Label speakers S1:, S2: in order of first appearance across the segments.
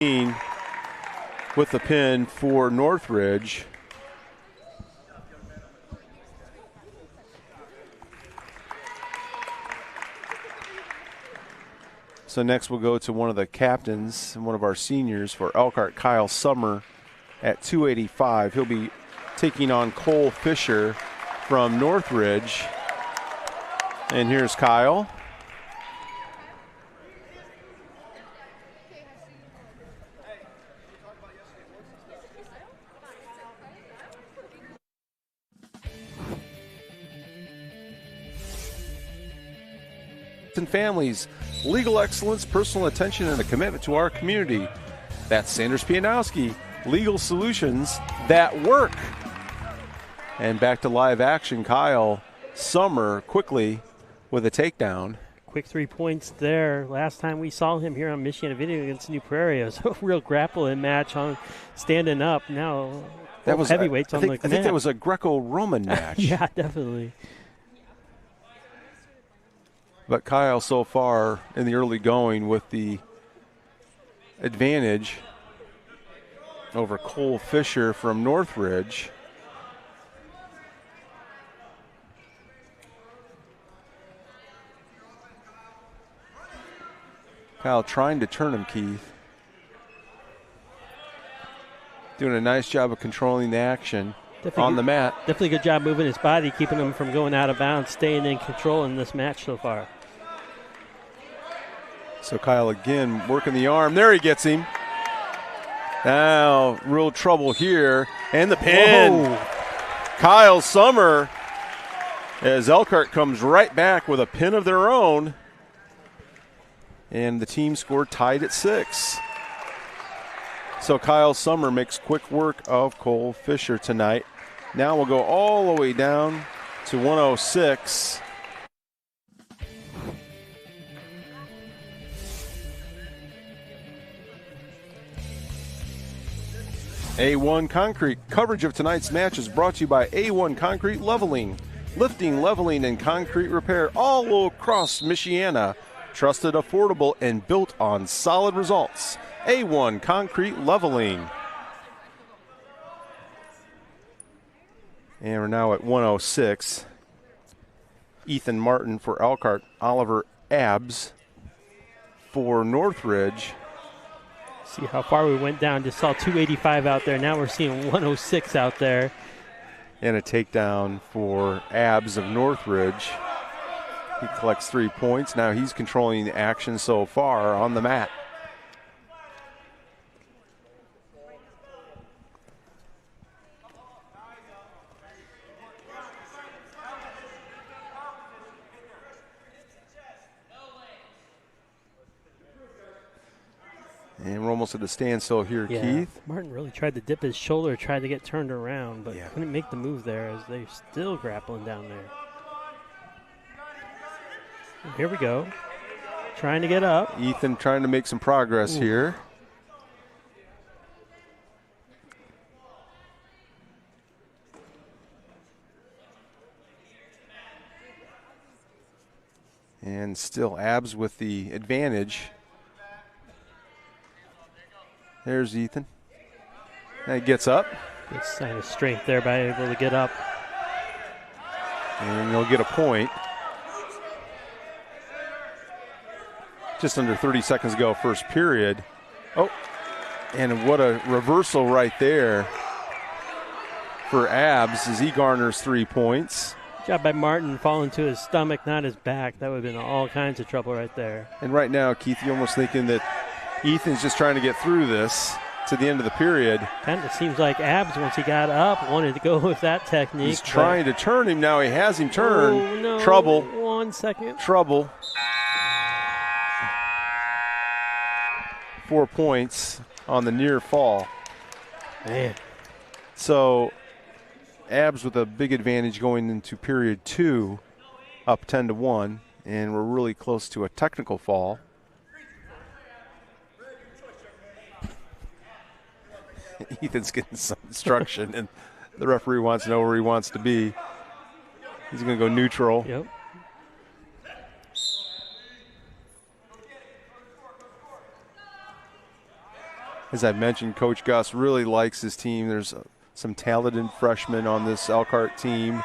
S1: with the pin for Northridge. So next we'll go to one of the captains and one of our seniors for Elkhart, Kyle Summer, at 285. He'll be taking on Cole Fisher from Northridge. And here's Kyle. And families, legal excellence, personal attention, and a commitment to our community. That's Sanders Pianowski, legal solutions that work. And back to live action, Kyle Summer quickly with a takedown.
S2: Quick 3 points there. Last time we saw him here on Michiana Video against New Prairie, it was a real grappling match on standing up. Now
S1: that was
S2: heavyweights on the mat.
S1: I think that was a Greco-Roman match.
S2: Yeah, definitely.
S1: But Kyle so far in the early going with the advantage over Cole Fisher from Northridge. Kyle trying to turn him, Keith. Doing a nice job of controlling the action on the mat.
S2: Definitely good job moving his body, keeping him from going out of bounds, staying in control in this match so far.
S1: So Kyle again working the arm. There he gets him. Now real trouble here. And the pin. Whoa. Kyle Summer as Elkhart comes right back with a pin of their own. And the team score tied at 6. So Kyle Summer makes quick work of Cole Fisher tonight. Now we'll go all the way down to 106. A1 Concrete. Coverage of tonight's match is brought to you by A1 Concrete Leveling. Lifting, leveling, and concrete repair all across Michiana. Trusted, affordable, and built on solid results. A1 Concrete Leveling. And we're now at 106. Ethan Martin for Elkhart. Oliver Abbs for Northridge.
S2: See how far we went down. Just saw 285 out there. Now we're seeing 106 out there.
S1: And a takedown for Abbs of Northridge. He collects 3 points. Now he's controlling the action so far on the mat. And we're almost at a standstill here,
S2: yeah.
S1: Keith.
S2: Martin really tried to dip his shoulder, tried to get turned around, but couldn't make the move there as they're still grappling down there. And here we go. Trying to get up.
S1: Ethan trying to make some progress here. And still Abbs with the advantage. There's Ethan. Now he gets up.
S2: Good sign of strength there by able to get up.
S1: And he'll get a point. Just under 30 seconds ago, first period. Oh, and what a reversal right there for Abbs as he garners 3 points.
S2: Good job by Martin, falling to his stomach, not his back. That would have been all kinds of trouble right there.
S1: And right now, Keith, you're almost thinking that Ethan's just trying to get through this to the end of the period.
S2: Kind of seems like Abbs, once he got up, wanted to go with that technique.
S1: He's trying to turn him now. He has him turned.
S2: Oh, no.
S1: Trouble.
S2: 1 second.
S1: Trouble. 4 points on the near fall.
S2: Man.
S1: So Abbs with a big advantage going into period 2, up 10-1, and we're really close to a technical fall. Ethan's getting some instruction, and the referee wants to know where he wants to be. He's going to go neutral.
S2: Yep.
S1: As I mentioned, Coach Gus really likes his team. There's some talented freshmen on this Elkhart team.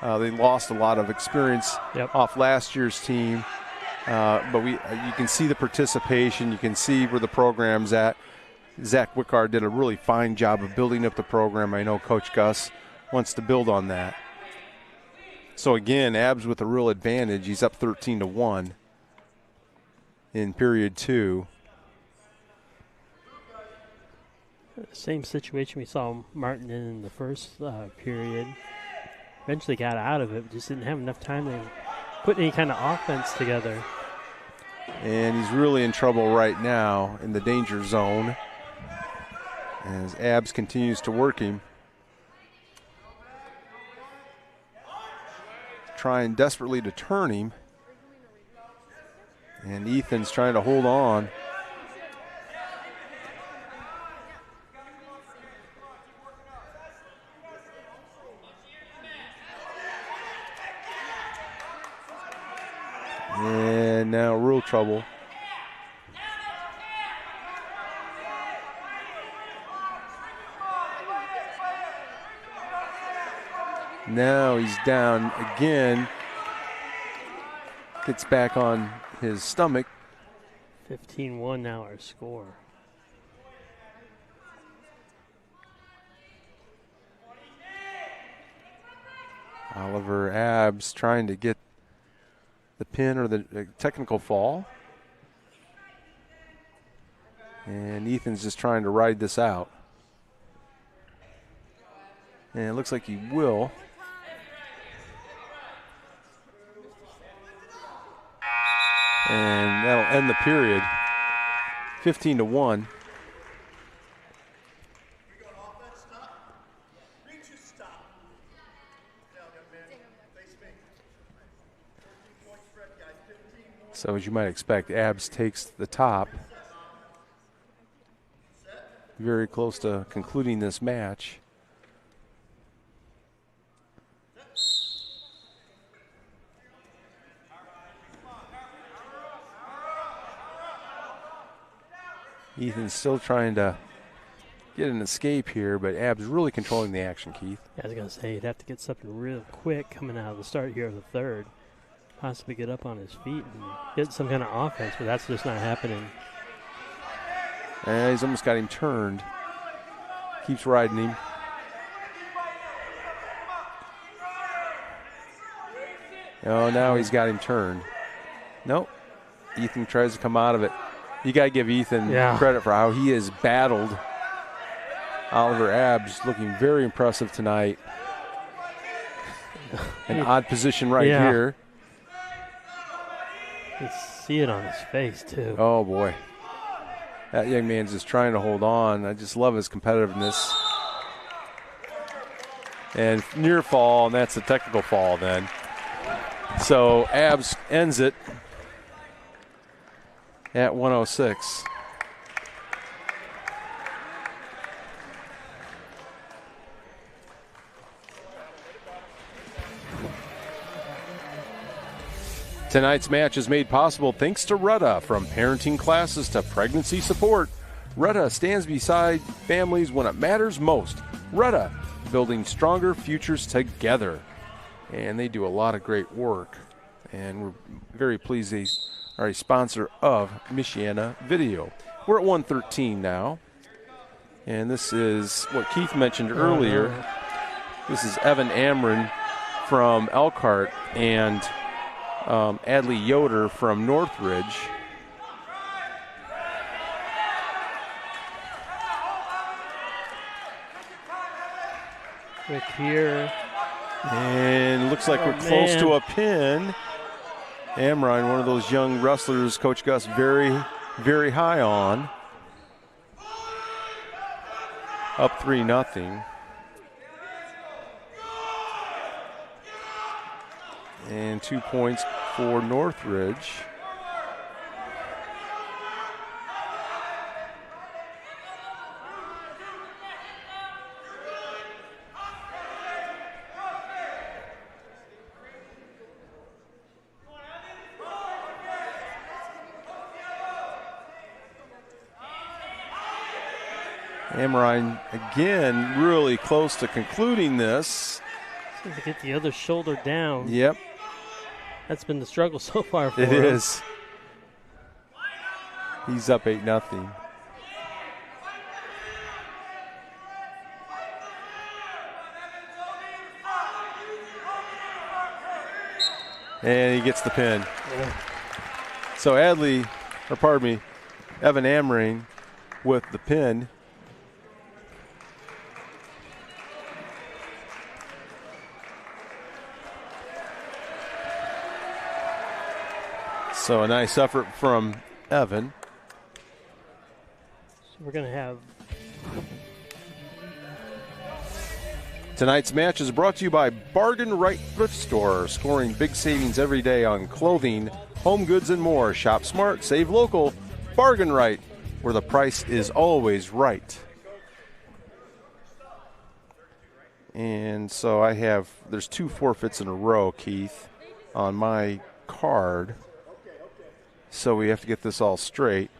S1: They lost a lot of experience off last year's team. But you can see the participation. You can see where the program's at. Zach Wickard did a really fine job of building up the program. I know Coach Gus wants to build on that. So again, Abs with a real advantage. He's up 13-1 in period 2.
S2: Same situation we saw Martin in the first period. Eventually got out of it, but just didn't have enough time to put any kind of offense together.
S1: And he's really in trouble right now in the danger zone as Abs continues to work him. Trying desperately to turn him. And Ethan's trying to hold on. And now real trouble. Now he's down again. Gets back on his stomach.
S2: 15-1 now our score.
S1: Oliver Abs trying to get the pin or the technical fall. And Ethan's just trying to ride this out. And it looks like he will. And that'll end the period. 15-1. So as you might expect, Abs takes the top. Very close to concluding this match. Ethan's still trying to get an escape here, but Abs really controlling the action, Keith.
S2: Yeah, I was going to say, you'd have to get something real quick coming out of the start here of the third. Possibly get up on his feet and get some kind of offense, but that's just not happening.
S1: And he's almost got him turned. Keeps riding him. Oh, now he's got him turned. Nope. Ethan tries to come out of it. You got to give Ethan credit for how he has battled Oliver Abs, looking very impressive tonight. An odd position right here.
S2: You see it on his face, too.
S1: Oh, boy. That young man's just trying to hold on. I just love his competitiveness. And near fall, and that's a technical fall then. So Abs ends it at 106. Tonight's match is made possible thanks to Rutta. From parenting classes to pregnancy support, Rutta stands beside families when it matters most. Rutta, building stronger futures together. And they do a lot of great work. And we're very pleased they are a sponsor of Michiana Video. We're at 113 now. And this is what Keith mentioned earlier. This is Evan Amron from Elkhart and Adley Yoder from Northridge.
S2: Quick here.
S1: And looks like we're close to a pin. Amron, one of those young wrestlers Coach Gus very, very high on. Up 3-0. And 2 points for Northridge. Amrine again really close to concluding this.
S2: Seems to get the other shoulder down.
S1: Yep.
S2: That's been the struggle so far for
S1: It
S2: him.
S1: is. He's up 8-0. And he gets the pin.
S2: Yeah.
S1: So Evan Amrine with the pin. So a nice effort from Evan.
S2: So we're going to have...
S1: Tonight's match is brought to you by Bargain Right Thrift Store, scoring big savings every day on clothing, home goods, and more. Shop smart, save local, Bargain Right, where the price is always right. And so there's 2 forfeits in a row, Keith, on my card. So we have to get this all straight.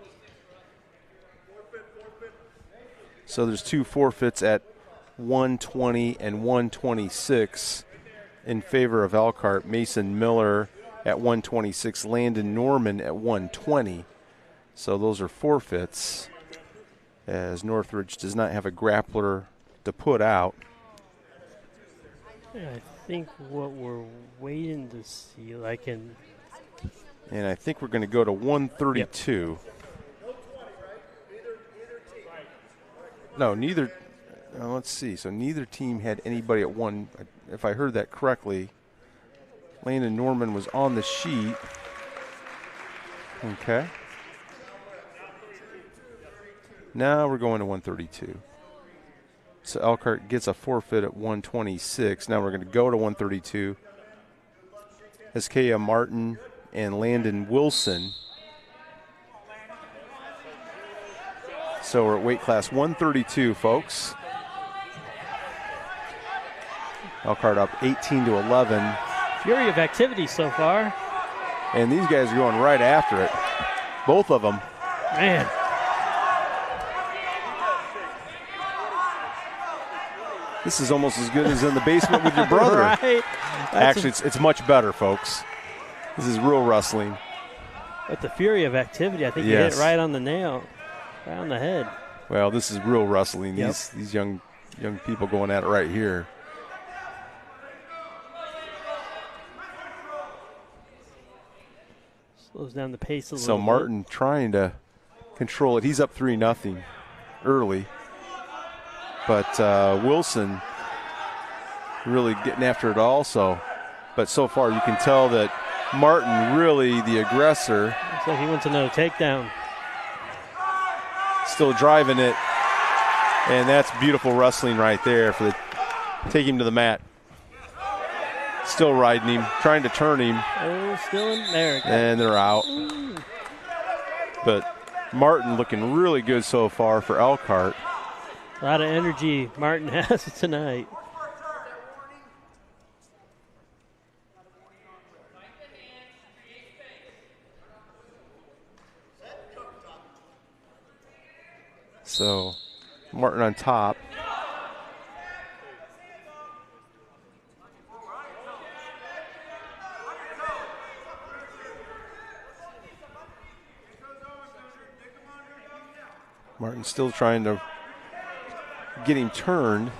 S1: So there's 2 forfeits at 120 and 126 in favor of Elkhart. Mason Miller at 126, Landon Norman at 120. So those are forfeits, as Northridge does not have a grappler to put out.
S2: Yeah, I think what we're waiting to see,
S1: And I think we're going to go to 132. Yep. No, neither. Let's see. So neither team had anybody at 1. If I heard that correctly, Landon Norman was on the sheet. Okay. Now we're going to 132. So Elkhart gets a forfeit at 126. Now we're going to go to 132. Kaya Martin and Landon Wilson. So we're at weight class 132, folks. Elkhart up 18-11.
S2: Fury of activity so far.
S1: And these guys are going right after it. Both of them.
S2: Man.
S1: This is almost as good as in the basement with your brother.
S2: Right.
S1: Actually, it's much better, folks. This is real wrestling.
S2: But the fury of activity, I think you hit it right on the nail, right on the head.
S1: Well, this is real wrestling.
S2: Yep.
S1: These young people going at it right here.
S2: Slows down the pace a little bit.
S1: So Martin trying to control it. He's up 3-0 early. But Wilson really getting after it also. But so far you can tell that Martin really the aggressor.
S2: Looks like he wants another takedown.
S1: Still driving it. And that's beautiful wrestling right there for take him to the mat. Still riding him, trying to turn him.
S2: Oh, still in there.
S1: And they're out.
S2: Ooh.
S1: But Martin looking really good so far for Elkhart.
S2: A lot of energy Martin has tonight.
S1: So Martin on top. Martin still trying to get him turned.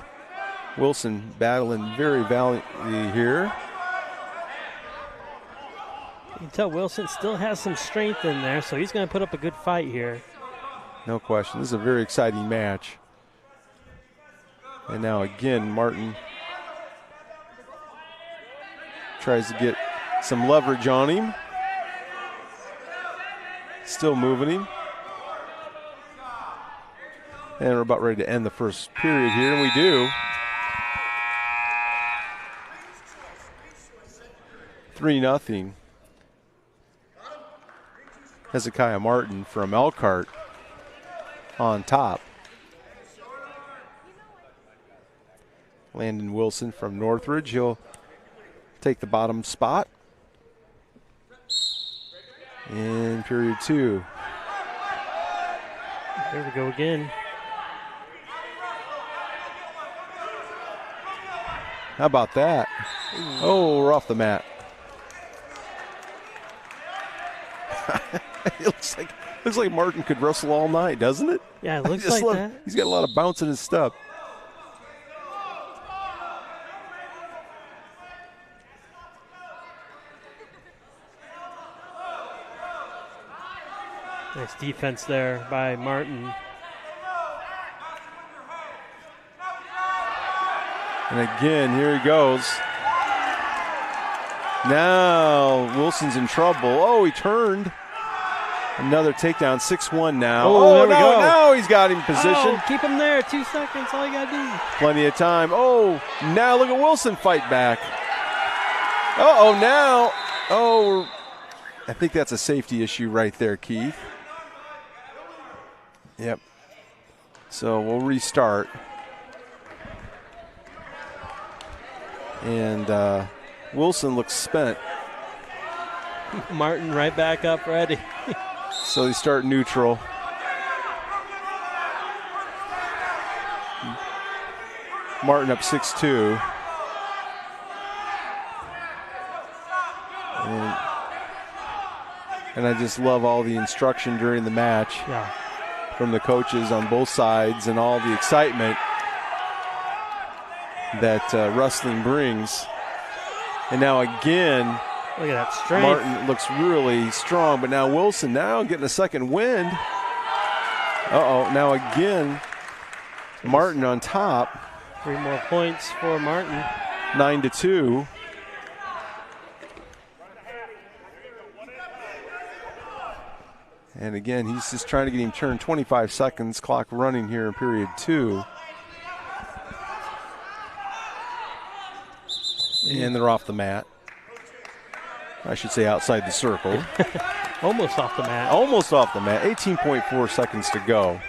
S1: Wilson battling very valiantly here.
S2: You can tell Wilson still has some strength in there, so he's going to put up a good fight here.
S1: No question. This is a very exciting match. And now again, Martin tries to get some leverage on him. Still moving him. And we're about ready to end the first period here, and we do. 3-0. Hezekiah Martin from Elkhart on top. Landon Wilson from Northridge, he'll take the bottom spot in period 2.
S2: Here we go again.
S1: How about that? Oh, we're off the mat. It looks like Martin could wrestle all night, doesn't it?
S2: Yeah, it looks like that.
S1: He's got a lot of bounce in his step.
S2: Nice defense there by Martin.
S1: And again, here he goes. Now Wilson's in trouble. Oh, he turned. Another takedown, 6-1 now.
S2: Oh, there we go.
S1: Now he's got him positioned.
S2: Oh, keep him there, 2 seconds, all you got to do.
S1: Plenty of time. Oh, now look at Wilson fight back. Uh-oh, now. Oh, I think that's a safety issue right there, Keith. Yep. So we'll restart. And Wilson looks spent.
S2: Martin right back up, ready.
S1: So they start neutral. Martin up 6-2. And I just love all the instruction during the match from the coaches on both sides and all the excitement that wrestling brings. And now again,
S2: look at that strength.
S1: Martin looks really strong, but now Wilson now getting a second wind. Uh-oh, now again, Martin on top.
S2: 3 more points for Martin.
S1: 9-2. And again, he's just trying to get him turned. 25 seconds, clock running here in period 2. And they're off the mat. I should say outside the circle.
S2: Almost off the mat.
S1: Almost off the mat. 18.4 seconds to go.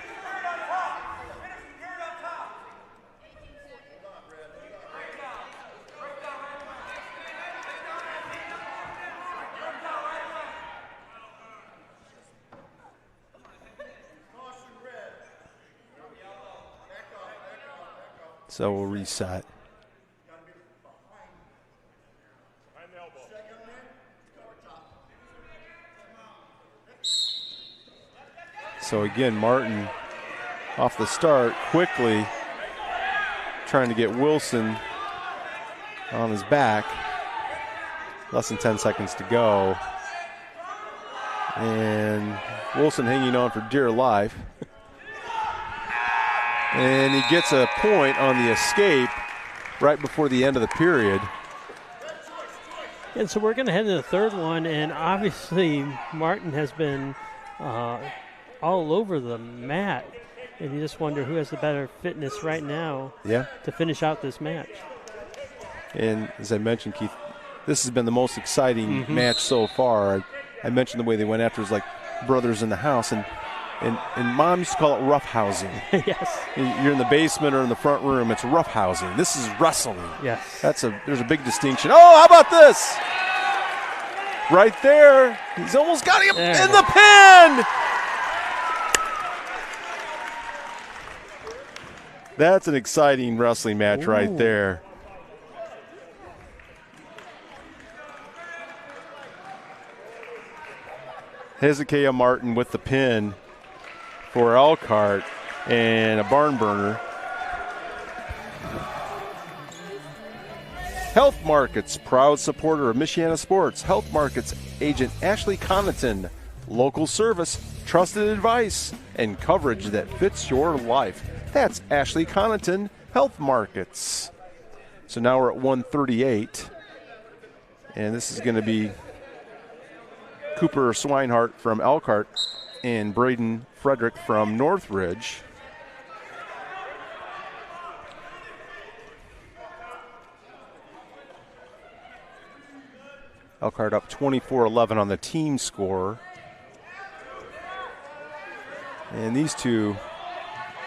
S1: So we'll reset. So again, Martin off the start quickly trying to get Wilson on his back. Less than 10 seconds to go. And Wilson hanging on for dear life. And he gets a point on the escape right before the end of the period.
S2: And so we're going to head to the third one, and obviously Martin has been all over the mat. And you just wonder who has the better fitness right now to finish out this match.
S1: And as I mentioned, Keith, this has been the most exciting match so far. I mentioned the way they went after it was like brothers in the house. And Mom used to call it rough housing.
S2: Yes.
S1: You're in the basement or in the front room. It's rough housing. This is wrestling.
S2: Yes.
S1: There's a big distinction. Oh, how about this? Right there. He's almost got him in the pin. That's an exciting wrestling match right there. Hezekiah Martin with the pin for Elkhart and a barn burner. Health Markets, proud supporter of Michiana sports. Health Markets agent Ashley Connaughton. Local service, trusted advice, and coverage that fits your life. That's Ashley Connaughton, Health Markets. So now we're at 138. And this is going to be Cooper Swinehart from Elkhart and Braden Frederick from Northridge. Elkhart up 24-11 on the team score. And these two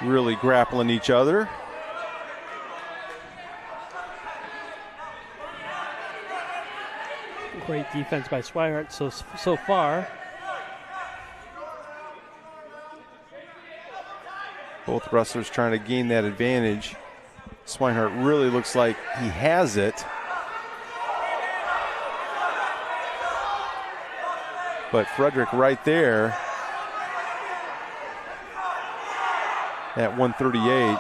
S1: really grappling each other.
S2: Great defense by Swihart so far.
S1: Both wrestlers trying to gain that advantage Swinehart really looks like he has it. But Frederick right there at 138.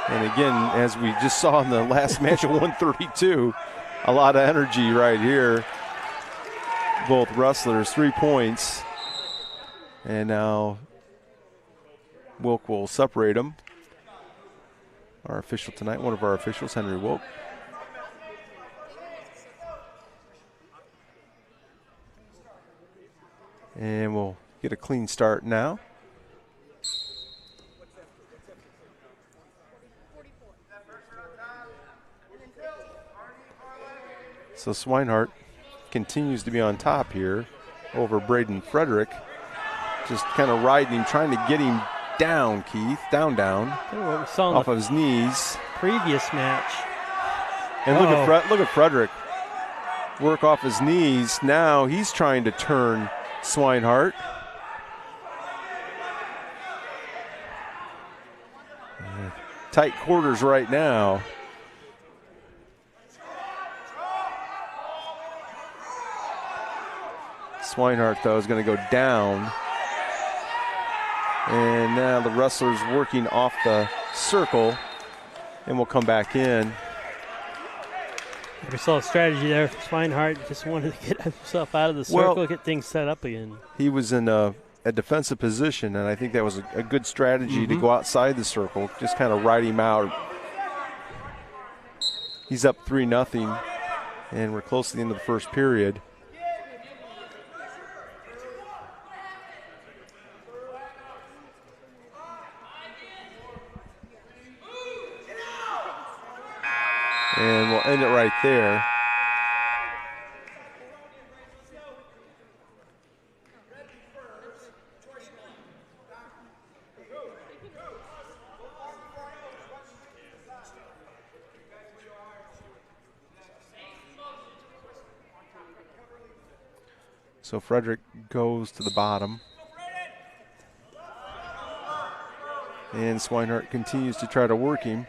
S1: And again, as we just saw in the last match at 132, a lot of energy right here. Both wrestlers, 3 points. And now Wilk will separate them. Our official tonight, one of our officials, Henry Wilk. And we'll get a clean start now. So Swinehart continues to be on top here over Braden Frederick. Just kind of riding him, trying to get him down, Keith. Down.
S2: Kind of what we saw in
S1: off of his knees.
S2: Previous match.
S1: And look at Frederick. Work off his knees. Now he's trying to turn Swinehart. Tight quarters right now. Swinehart, though, is going to go down. And now the wrestler's working off the circle and will come back in.
S2: We saw a strategy there. Swinehart just wanted to get himself out of the circle, get things set up again.
S1: He was in a defensive position, and I think that was a good strategy to go outside the circle, just kind of ride him out. He's up 3-0, and we're close to the end of the first period. And we'll end it right there. So Frederick goes to the bottom. And Swinehart continues to try to work him.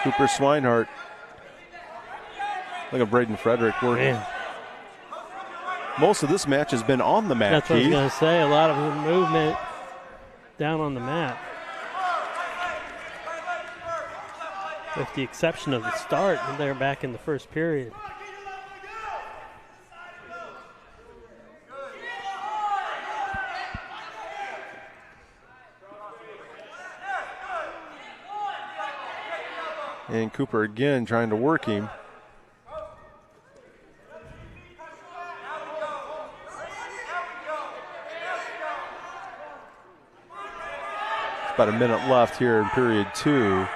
S1: Cooper Swinehart. Look at Braden Frederick working. Man. Most of this match has been on the mat.
S2: That's what I was going to say. A lot of movement down on the mat. With the exception of the start, they're back in the first period.
S1: And Cooper again trying to work him. It's about a minute left here in period 2.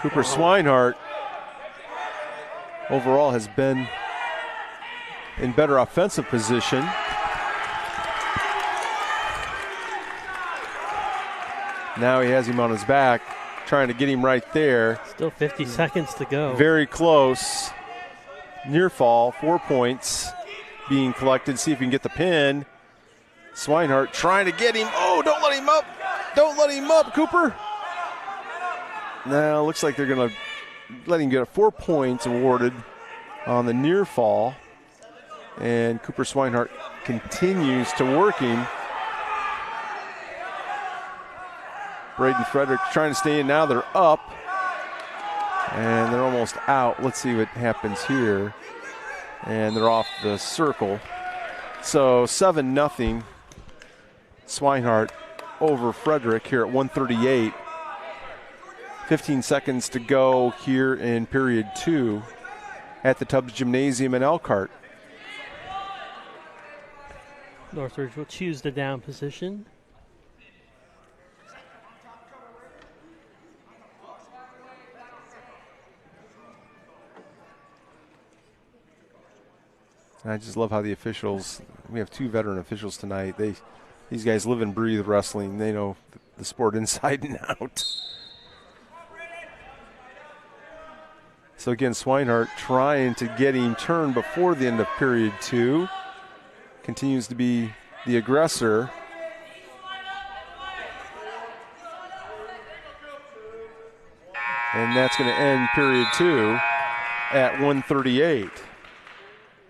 S1: Cooper Swinehart overall has been in better offensive position. Now he has him on his back, trying to get him right there.
S2: Still 50 seconds to go.
S1: Very close. Near fall, 4 points being collected. See if we can get the pin. Swinehart trying to get him. Oh, don't let him up. Don't let him up, Cooper. Now, looks like they're going to let him get 4 points awarded on the near fall. And Cooper Swinehart continues to work him. Braden Frederick trying to stay in. Now they're up. And they're almost out. Let's see what happens here. And they're off the circle. So 7-0. Swinehart over Frederick here at 138. 15 seconds to go here in period 2 at the Tubbs Gymnasium in Elkhart.
S2: Northridge will choose the down position.
S1: And I just love how the officials, we have 2 veteran officials tonight. These guys live and breathe wrestling. They know the sport inside and out. So again, Swinehart trying to get him turned before the end of period 2. Continues to be the aggressor. And that's going to end period 2 at 1:38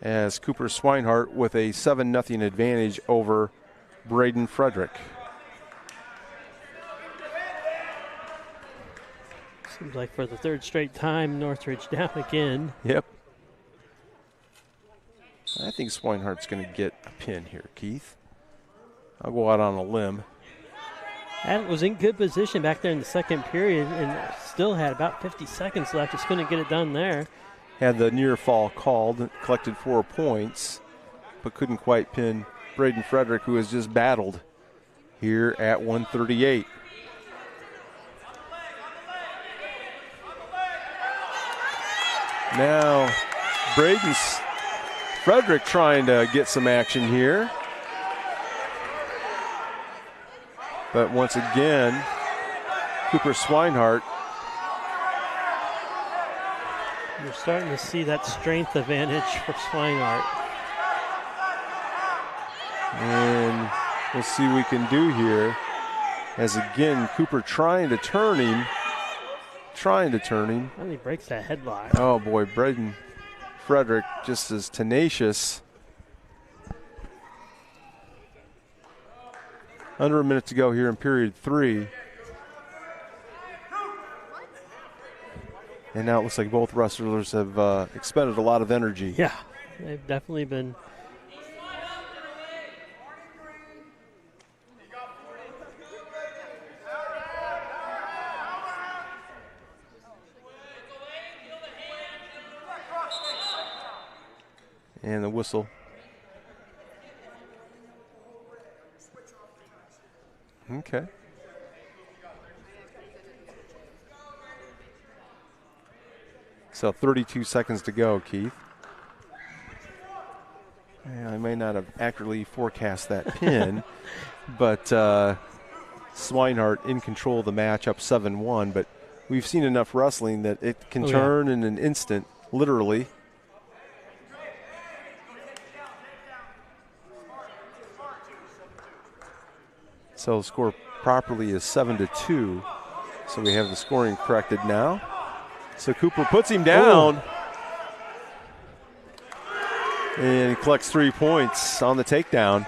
S1: as Cooper Swinehart with a 7-0 advantage over Braden Frederick.
S2: Seems like for the third straight time, Northridge down again.
S1: Yep. I think Swinehart's going to get a pin here, Keith. I'll go out on a limb.
S2: And was in good position back there in the second period and still had about 50 seconds left. Just couldn't get it done there.
S1: Had the near fall called, collected 4 points, but couldn't quite pin Braden Frederick, who has just battled here at 1:38. Now, Frederick trying to get some action here. But once again, Cooper Swinehart.
S2: You're starting to see that strength advantage for Swinehart.
S1: And we'll see what we can do here. As again, Cooper trying to turn him.
S2: And he breaks that headlock.
S1: Oh boy, Braden Frederick just as tenacious. Under a minute to go here in period 3. And now it looks like both wrestlers have expended a lot of energy.
S2: Yeah, they've definitely been.
S1: And the whistle. Okay. So 32 seconds to go, Keith. Yeah, I may not have accurately forecast that pin, but Swinehart in control of the match, up 7-1. But we've seen enough wrestling that it can turn in an instant, literally. So the score properly is 7-2. So we have the scoring corrected now. So Cooper puts him down. And he collects 3 points on the takedown.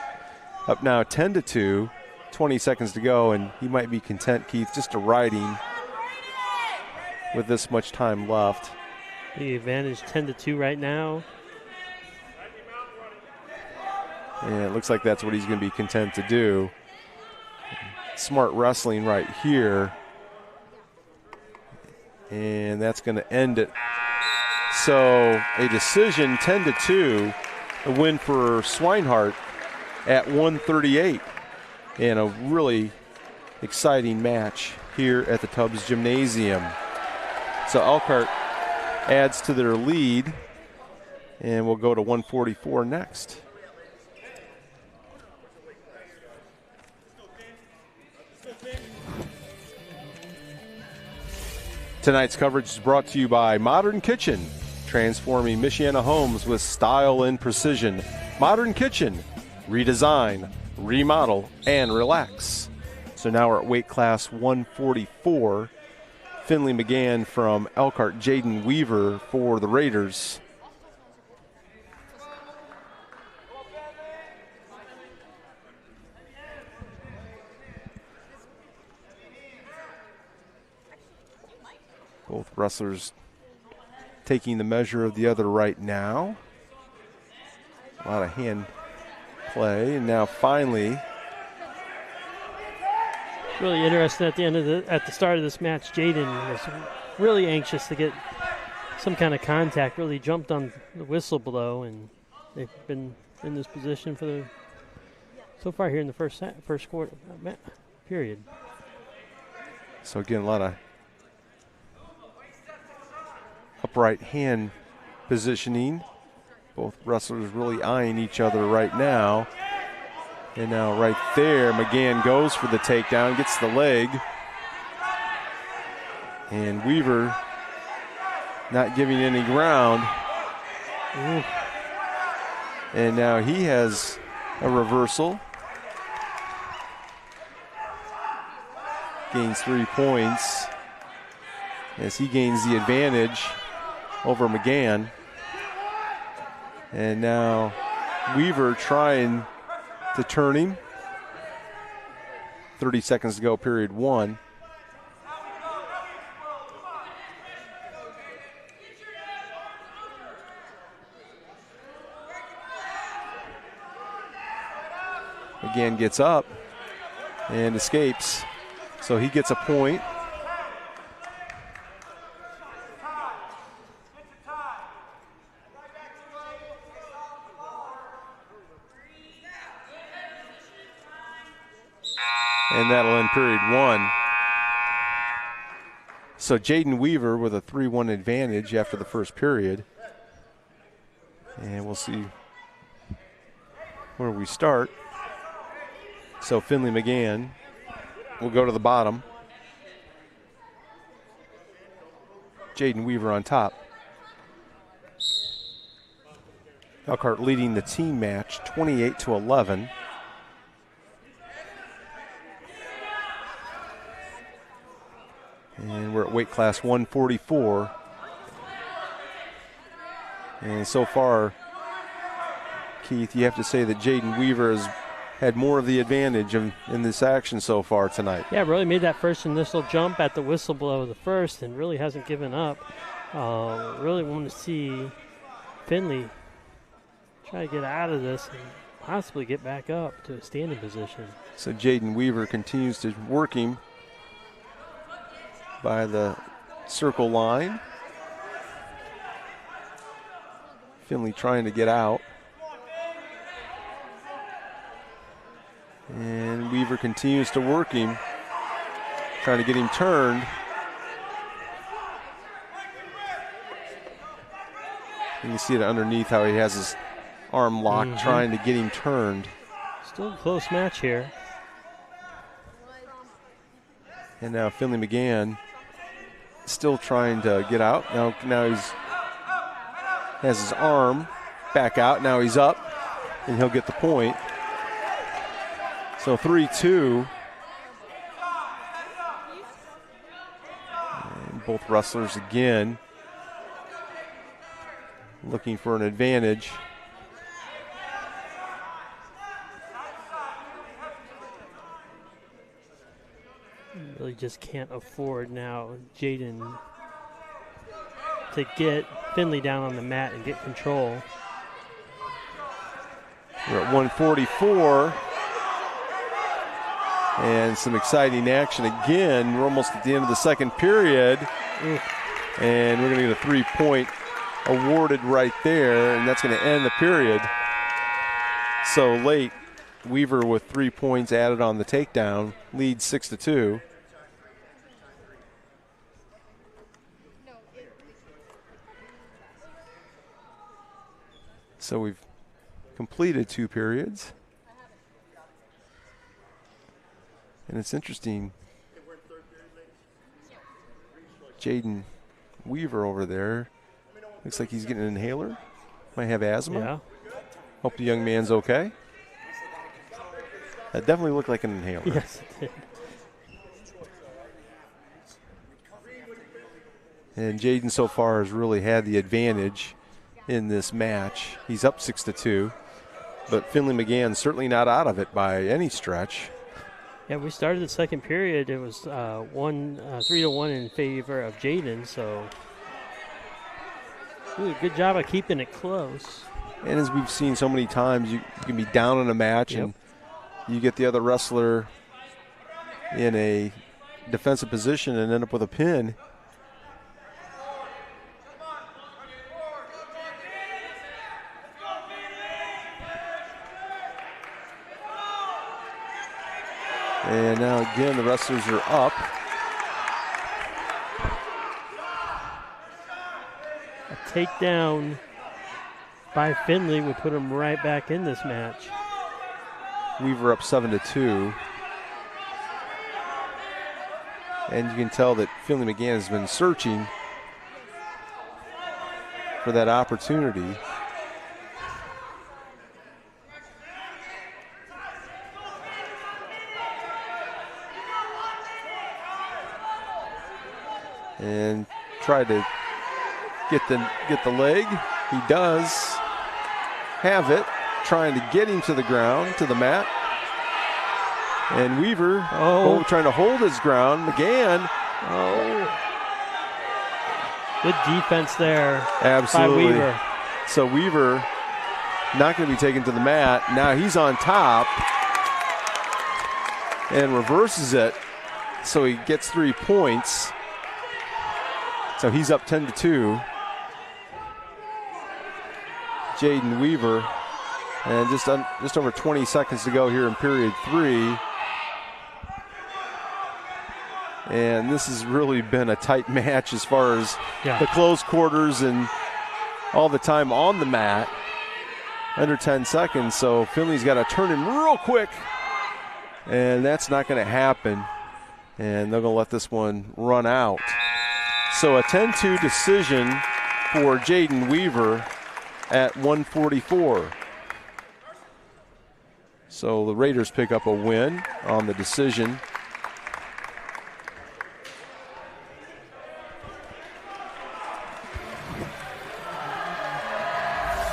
S1: Up now 10-2. 20 seconds to go, and he might be content, Keith, just to ride him with this much time left.
S2: The advantage 10-2 right now.
S1: And it looks like that's what he's going to be content to do. Smart wrestling right here. And that's going to end it. So a decision, 10-2, a win for Swinehart at 1:38. And a really exciting match here at the Tubbs Gymnasium. So Elkhart adds to their lead, and we'll go to 144 next. Tonight's coverage is brought to you by Modern Kitchen, transforming Michiana homes with style and precision. Modern Kitchen, redesign, remodel, and relax. So now we're at weight class 144. Finley McGann from Elkhart, Jaden Weaver for the Raiders. Both wrestlers taking the measure of the other right now. A lot of hand play, and now finally.
S2: Really interesting at the start of this match. Jaden was really anxious to get some kind of contact. Really jumped on the whistle blow, and they've been in this position for so far here in the first quarter period.
S1: So again, a lot of upright hand positioning. Both wrestlers really eyeing each other right now. And now right there, McGann goes for the takedown, gets the leg. And Weaver not giving any ground.
S2: Ooh.
S1: And now he has a reversal. Gains 3 points. as he gains the advantage over McGann. And now Weaver trying to turn him. 30 seconds to go, period 1. McGann gets up and escapes, so he gets a point. And that'll end period 1. So Jaden Weaver with a 3-1 advantage after the first period. And we'll see where we start. So Finley McGann will go to the bottom. Jaden Weaver on top. Elkhart leading the team match 28-11. And we're at weight class 144. And so far, Keith, you have to say that Jaden Weaver has had more of the advantage in this action so far tonight.
S2: Yeah, really made that first initial jump at the whistle blow of the first and really hasn't given up. Really want to see Finley try to get out of this and possibly get back up to a standing position.
S1: So Jaden Weaver continues to work him by the circle line. Finley trying to get out. And Weaver continues to work him, trying to get him turned. And you see it underneath how he has his arm locked, trying to get him turned.
S2: Still a close match here.
S1: And now Finley McGann still trying to get out. Now he's has his arm back out. Now he's up, and he'll get the point. So 3-2. And both wrestlers again looking for an advantage.
S2: Really just can't afford now Jaden to get Finley down on the mat and get control.
S1: We're at 144. And some exciting action again. We're almost at the end of the second period. And we're going to get a 3-point awarded right there, and that's going to end the period. So late, Weaver with 3 points added on the takedown, leads 6-2. So we've completed 2 periods. And it's interesting, Jaden Weaver over there, looks like he's getting an inhaler. Might have asthma.
S2: Yeah.
S1: Hope the young man's okay. That definitely looked like an inhaler.
S2: Yes, it did.
S1: And Jaden so far has really had the advantage in this match. He's up 6-2, but Finley McGann certainly not out of it by any stretch.
S2: Yeah, we started the second period. It was 3-1 in favor of Jaden, so really good job of keeping it close.
S1: And as we've seen so many times, you can be down in a match and you get the other wrestler in a defensive position and end up with a pin. And now again, the wrestlers are up.
S2: A takedown by Finley would put him right back in this match.
S1: Weaver up 7-2. And you can tell that Finley McGann has been searching for that opportunity. and tried to get the leg. He does have it, trying to get him to the ground, to the mat. And Weaver trying to hold his ground. McGann.
S2: Good defense there.
S1: Absolutely.
S2: By Weaver.
S1: So Weaver not going to be taken to the mat. Now he's on top and reverses it. So he gets 3 points. So he's up 10-2. Jaden Weaver. And just over 20 seconds to go here in period 3. And this has really been a tight match as far as the close quarters and all the time on the mat. Under 10 seconds, so Finley's got to turn him real quick. And that's not going to happen. And they're going to let this one run out. So a 10-2 decision for Jaden Weaver at 1:44. So the Raiders pick up a win on the decision.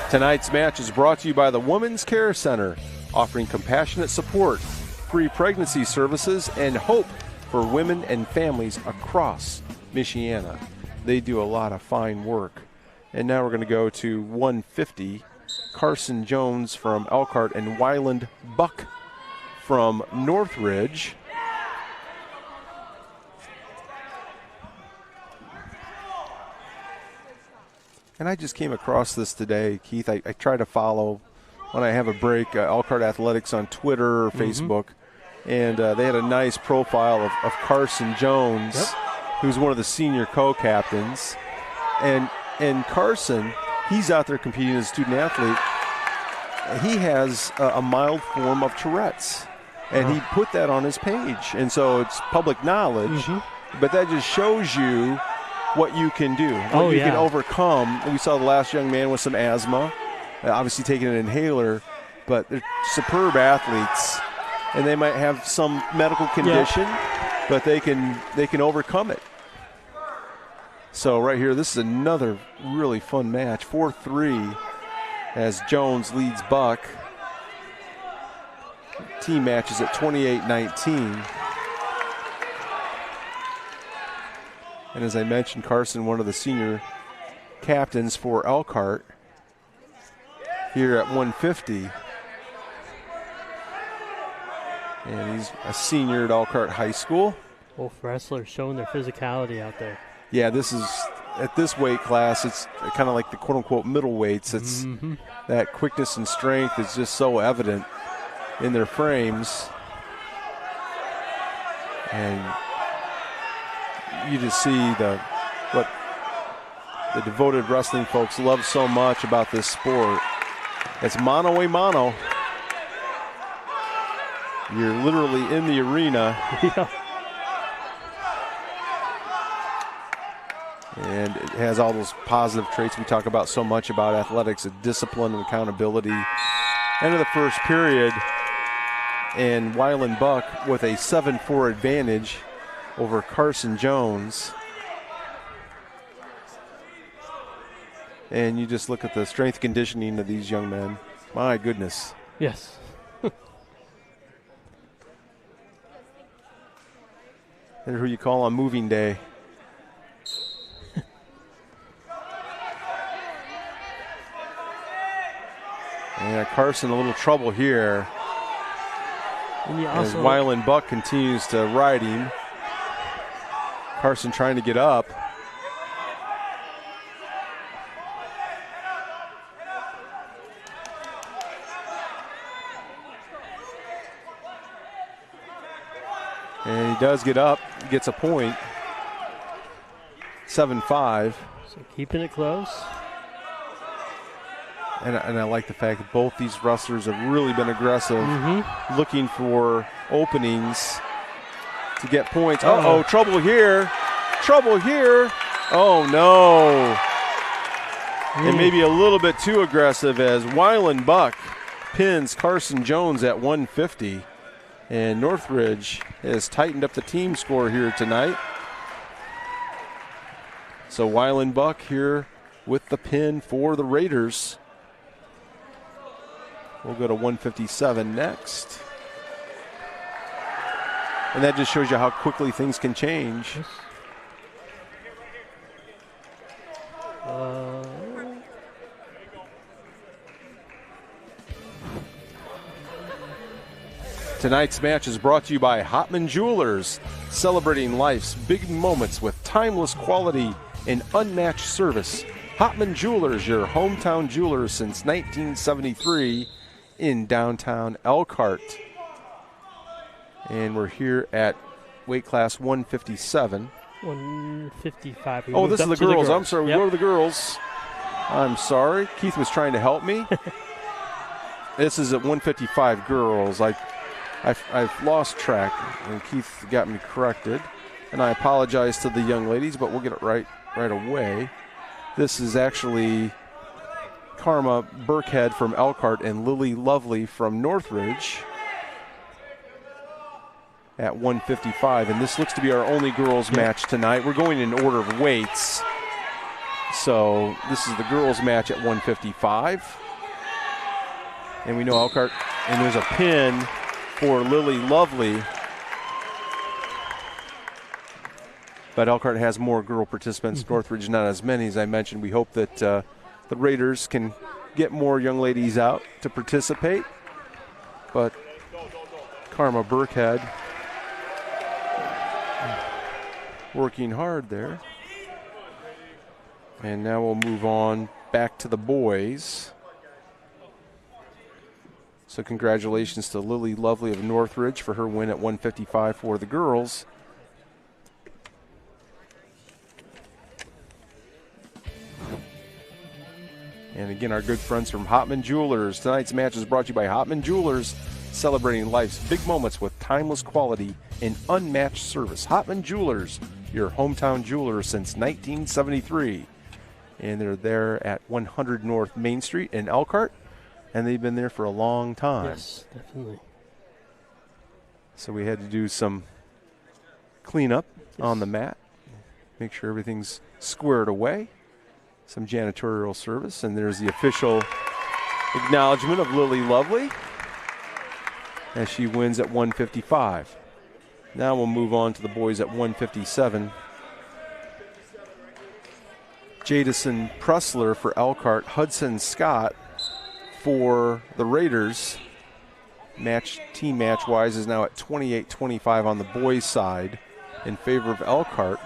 S1: Tonight's match is brought to you by the Women's Care Center, offering compassionate support, free pregnancy services, and hope for women and families across Michiana. They do a lot of fine work. And now we're going to go to 150. Carson Jones from Elkhart and Wyland Buck from Northridge. And I just came across this today, Keith. I try to follow, when I have a break, Elkhart Athletics on Twitter or Facebook. And they had a nice profile of Carson Jones, who's one of the senior co-captains. And Carson, he's out there competing as a student athlete. He has a mild form of Tourette's. And he put that on his page. And so it's public knowledge. But that just shows you what you can do, what you can overcome. We saw the last young man with some asthma, obviously taking an inhaler, but they're superb athletes, and they might have some medical condition, but they can overcome it. So right here, this is another really fun match, 4-3, as Jones leads Buck. Team matches at 28-19. And as I mentioned, Carson, one of the senior captains for Elkhart here at 150. And he's a senior at Elkhart High School.
S2: Both wrestlers showing their physicality out there.
S1: Yeah, this is, at this weight class, it's kind of like the quote-unquote middleweights. It's that quickness and strength is just so evident in their frames. And you just see what the devoted wrestling folks love so much about this sport. It's mano a mano. You're literally in the arena. And it has all those positive traits we talk about so much about athletics, discipline and accountability. End of the first period, and Wyland Buck with a 7-4 advantage over Carson Jones. And you just look at the strength conditioning of these young men. My goodness.
S2: Yes.
S1: And who you call on moving day. And Carson a little trouble here.
S2: And
S1: as Wyland Buck continues to ride him. Carson trying to get up. And he does get up, gets a point. 7-5.
S2: So keeping it close.
S1: And I like the fact that both these wrestlers have really been aggressive, looking for openings to get points. Uh-oh, trouble here. Trouble here. Oh, no. And maybe a little bit too aggressive as Wyland Buck pins Carson Jones at 150. And Northridge has tightened up the team score here tonight. So Weilenbuck here with the pin for the Raiders. We'll go to 157 next. And that just shows you how quickly things can change. Tonight's match is brought to you by Hopman Jewelers, celebrating life's big moments with timeless quality and unmatched service. Hopman Jewelers, your hometown jeweler since 1973 in downtown Elkhart. And we're here at weight class 157.
S2: 155.
S1: Oh, this is the girls. I'm sorry. We go to the girls. I'm sorry. Keith was trying to help me. This is at 155 girls. I've lost track, and Keith got me corrected. And I apologize to the young ladies, but we'll get it right away. This is actually Karma Burkhead from Elkhart and Lily Lovely from Northridge at 155. And this looks to be our only girls match tonight. We're going in order of weights. So this is the girls match at 155. And we know Elkhart, and there's a pin for Lily Lovely. But Elkhart has more girl participants. Northridge not as many, as I mentioned. We hope that the Raiders can get more young ladies out to participate. But Karma Burkhead working hard there. And now we'll move on back to the boys. So congratulations to Lily Lovely of Northridge for her win at 155 for the girls. And again, our good friends from Hopman Jewelers. Tonight's match is brought to you by Hopman Jewelers, celebrating life's big moments with timeless quality and unmatched service. Hopman Jewelers, your hometown jeweler since 1973. And they're there at 100 North Main Street in Elkhart. And they've been there for a long time.
S2: Yes, definitely.
S1: So we had to do some cleanup on the mat, make sure everything's squared away. Some janitorial service, and there's the official acknowledgement of Lily Lovely as she wins at 155. Now we'll move on to the boys at 157. Jadison Pressler for Elkhart, Hudson Scott for the Raiders. Team match-wise is now at 28-25 on the boys' side in favor of Elkhart.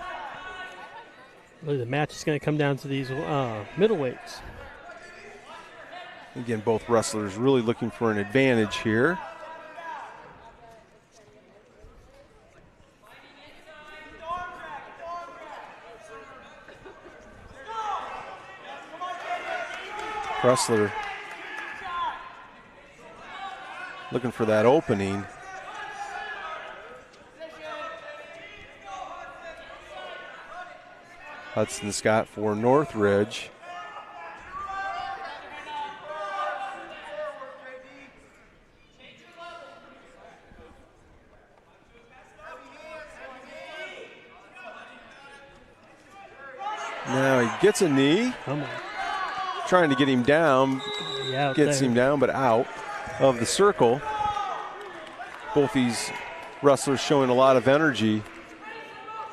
S2: Really, the match is going to come down to these middleweights.
S1: Again, both wrestlers really looking for an advantage here. Pressler looking for that opening. Hudson Scott for Northridge. Now he gets a knee.
S2: Come on.
S1: Trying to get him down.
S2: Yeah,
S1: gets him down, but out of the circle. Both these wrestlers showing a lot of energy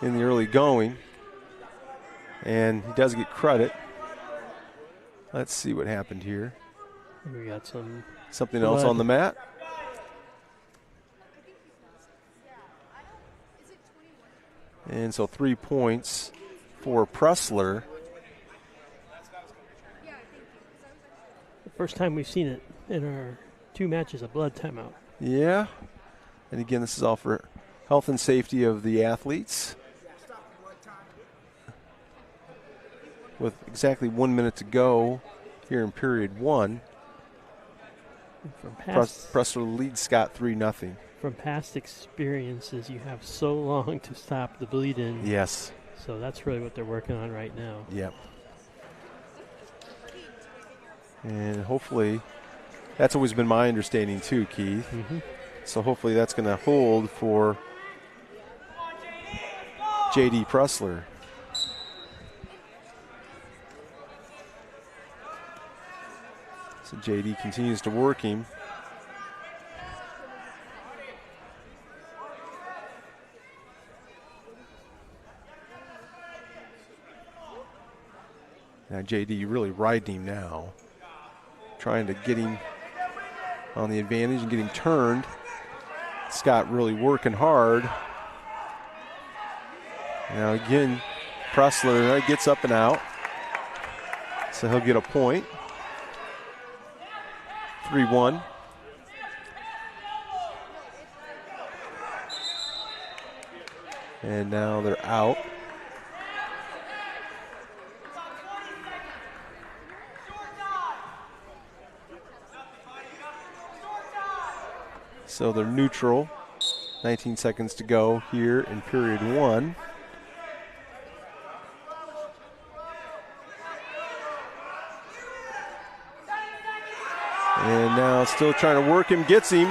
S1: in the early going. And he does get credit. Let's see what happened here.
S2: We got
S1: something else on the mat. And so 3 points for Pressler.
S2: The first time we've seen it in our 2 matches, a blood timeout.
S1: Yeah. And again, this is all for health and safety of the athletes. With exactly 1 minute to go here in period 1. Pressler leads Scott 3-0.
S2: From past experiences, you have so long to stop the bleeding.
S1: Yes.
S2: So that's really what they're working on right now.
S1: Yep. And hopefully, that's always been my understanding too, Keith.
S2: Mm-hmm.
S1: So hopefully that's going to hold for J.D. Pressler. So JD continues to work him. Now JD really riding him now, trying to get him on the advantage and get him turned. Scott really working hard. Now again, Pressler gets up and out, so he'll get a point. 3-1. And now they're out. So they're neutral. 19 seconds to go here in period 1. And now still trying to work him, gets him.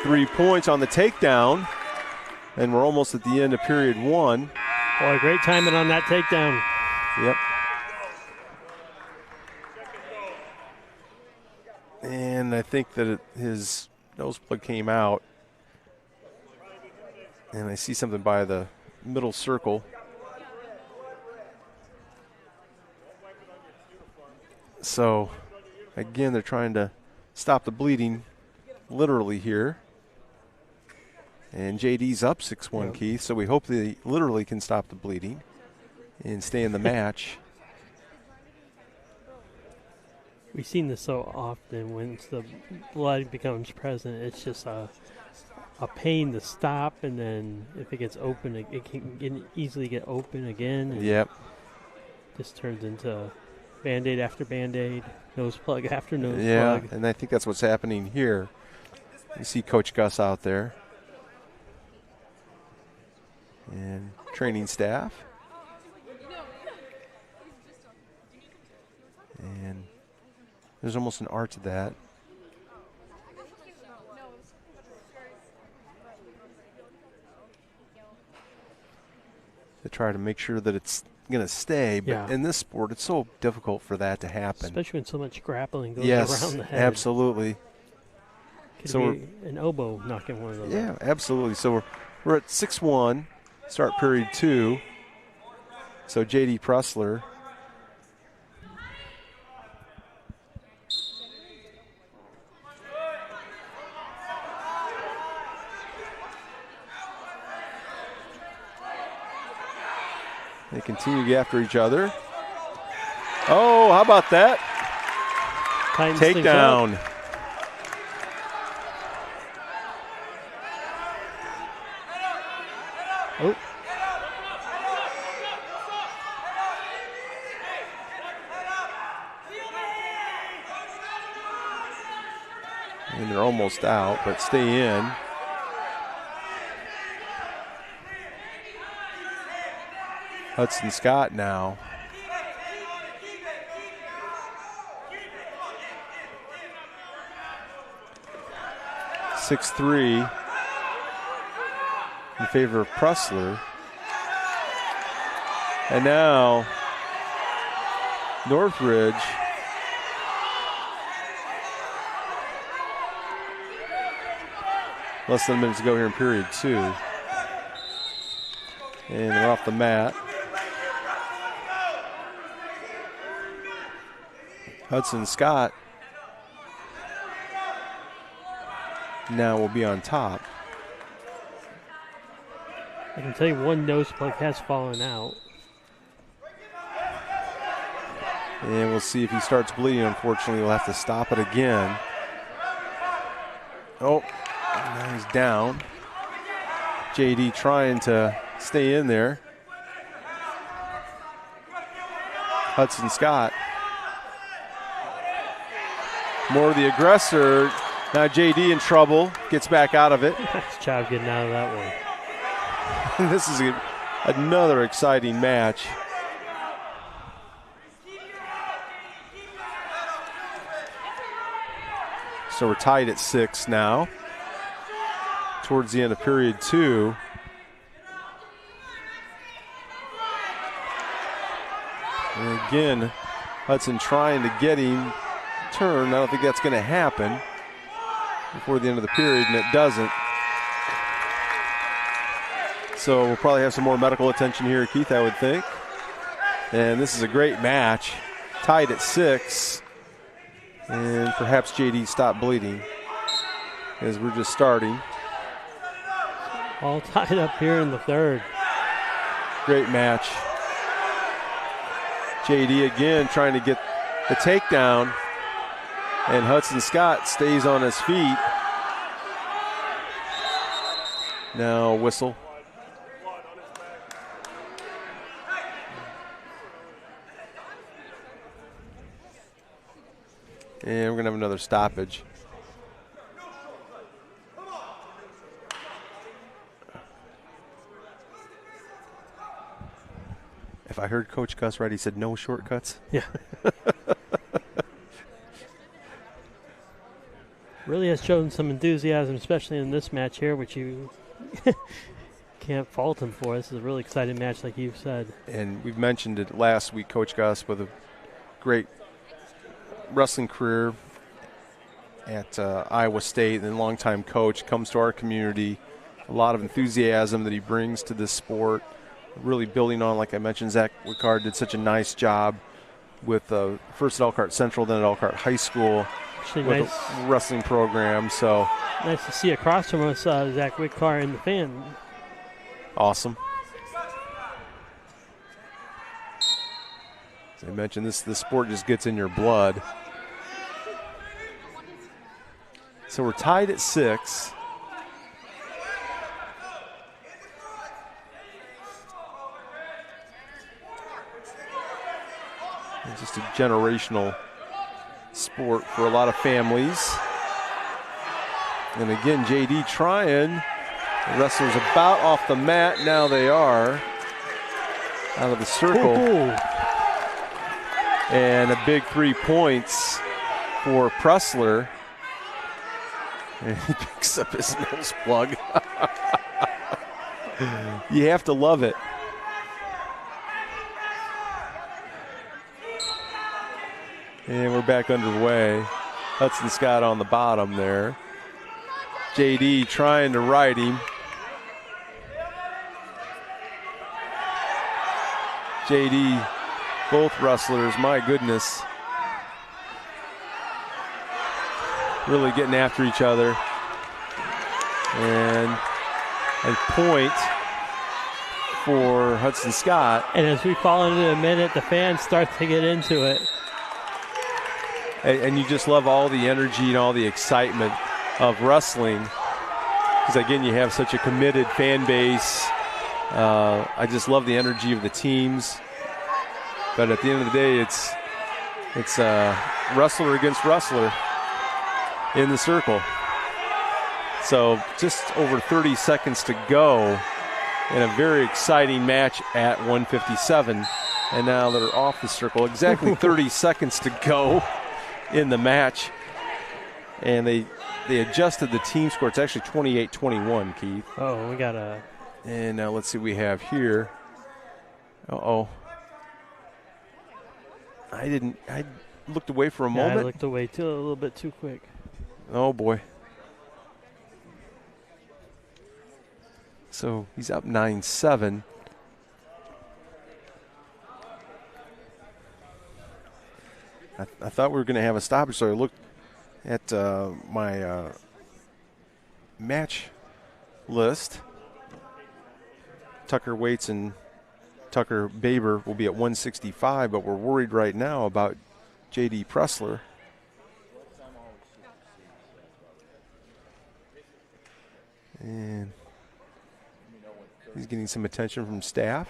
S1: 3 points on the takedown. And we're almost at the end of period 1.
S2: Boy, great timing on that takedown.
S1: Yep. And I think that his nose plug came out. And I see something by the middle circle. So, again, they're trying to stop the bleeding literally here. And JD's up 6-1, Keith, so we hope they literally can stop the bleeding and stay in the match.
S2: We've seen this so often. When the blood becomes present, it's just a pain to stop, and then if it gets open, it can easily get open again. And
S1: Yep.
S2: Just turns into Band-Aid after Band-Aid, nose plug after nose plug.
S1: Yeah, and I think that's what's happening here. You see Coach Gus out there. And training staff. And there's almost an art to that. To try to make sure that it's going to stay. But in this sport, it's so difficult for that to happen.
S2: Especially when so much grappling goes around the head.
S1: Yes, absolutely.
S2: Could so be an elbow knocking one of those.
S1: Yeah, absolutely. So we're at 6-1. Start period 2. So JD Pressler. They continue to get after each other. Oh, how about that? Takedown.
S2: Oh.
S1: And they're almost out, but stay in. Hudson Scott now. (6-3) in favor of Pressler. And now Northridge less than a minute to go here in period 2. And they're off the mat. Hudson Scott now will be on top.
S2: I can tell you one nose plug has fallen out.
S1: And we'll see if he starts bleeding. Unfortunately, we'll have to stop it again. Oh, now he's down. JD trying to stay in there. Hudson Scott. More the aggressor. Now JD in trouble. Gets back out of it.
S2: Nice job getting out of that one.
S1: This is another exciting match. So we're tied at 6 now. Towards the end of period 2. And again, Hudson trying to get him turned. I don't think that's going to happen before the end of the period, and it doesn't. So we'll probably have some more medical attention here, Keith, I would think. And this is a great match. Tied at 6. And perhaps JD stopped bleeding as we're just starting.
S2: All tied up here in the third.
S1: Great match. JD again trying to get the takedown. And Hudson Scott stays on his feet. Now whistle. And we're going to have another stoppage. If I heard Coach Gus right, he said no shortcuts.
S2: Yeah. Really has shown some enthusiasm, especially in this match here, which you can't fault him for. This is a really exciting match, like you've said.
S1: And we've mentioned it last week, Coach Gus, with a great wrestling career at Iowa State, and longtime coach, comes to our community. A lot of enthusiasm that he brings to this sport. Really building on, like I mentioned, Zach Wickard did such a nice job with first at Elkhart Central, then at Elkhart High School.
S2: Actually,
S1: with
S2: nice,
S1: a wrestling program. So
S2: nice to see across from us Zach Wickard in the fan.
S1: Awesome. As I mentioned, this sport just gets in your blood. So we're tied at 6. It's just a generational sport for a lot of families. And again, JD trying. The wrestlers about off the mat. Now they are out of the circle.
S2: Ooh.
S1: And a big 3 points for Pressler. And he picks up his nose plug. You have to love it. And we're back underway. Hudson Scott on the bottom there. JD trying to right him. JD, both wrestlers, my goodness. Really getting after each other. And a point for Hudson Scott.
S2: And as we fall into a minute, the fans start to get into it.
S1: And you just love all the energy and all the excitement of wrestling. Because, again, you have such a committed fan base. I just love the energy of the teams. But at the end of the day, it's wrestler against wrestler in the circle. So just over 30 seconds to go in a very exciting match at 157. And now they're off the circle. Exactly 30 seconds to go in the match. And they adjusted the team score. It's actually 28-21, Keith.
S2: Oh, we got a...
S1: And now let's see what we have here. Uh-oh. I looked away for a moment.
S2: I looked away a little bit too quick.
S1: Oh, boy. So he's up 9-7. I thought we were going to have a stoppage, so I looked at my match list. Tucker Waits and Tucker Beber will be at 165, but we're worried right now about J.D. Pressler. And he's getting some attention from staff.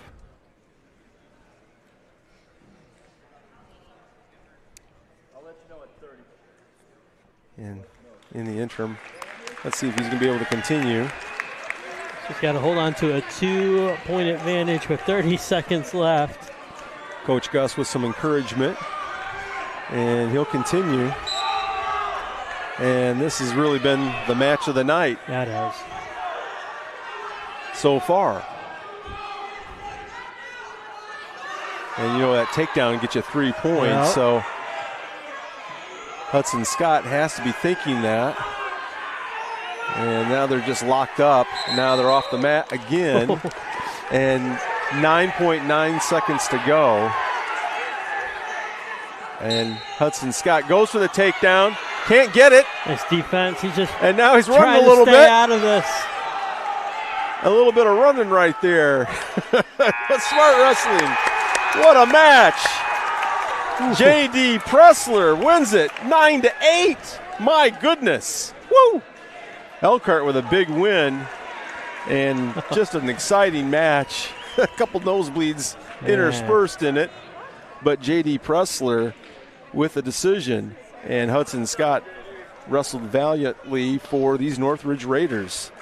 S1: And in the interim, let's see if he's going to be able to continue.
S2: Just got to hold on to a 2-point advantage with 30 seconds left.
S1: Coach Gus with some encouragement, and he'll continue. And this has really been the match of the night.
S2: Yeah, it has.
S1: So far. And that takedown gets you 3 points.
S2: Yep.
S1: So Hudson Scott has to be thinking that. And now they're just locked up. Now they're off the mat again. And 9.9 seconds to go. And Hudson Scott goes for the takedown. Can't get it.
S2: Nice defense.
S1: And now he's running a little bit.
S2: Trying to stay out of this.
S1: A little bit of running right there. Smart wrestling. What a match. J.D. Pressler wins it 9-8. My goodness. Woo. Elkhart with a big win and just an exciting match. A couple nosebleeds interspersed in it. But J.D. Pressler with a decision. And Hudson Scott wrestled valiantly for these Northridge Raiders.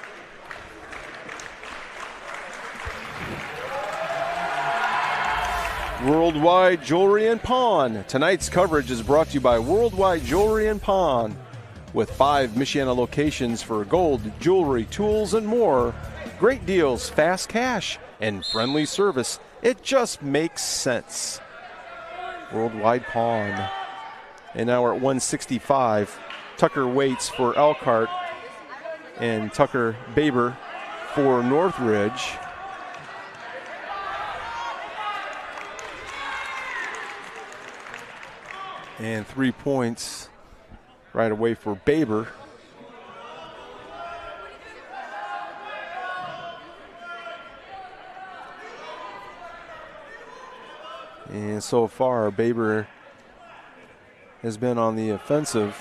S1: Worldwide Jewelry and Pawn. Tonight's coverage is brought to you by Worldwide Jewelry and Pawn. With 5 Michiana locations for gold, jewelry, tools, and more. Great deals, fast cash, and friendly service. It just makes sense. Worldwide Pawn. And now we're at 165. Tucker waits for Elkhart and Tucker Beber for Northridge. And 3 points right away for Beber. And so far, Beber has been on the offensive.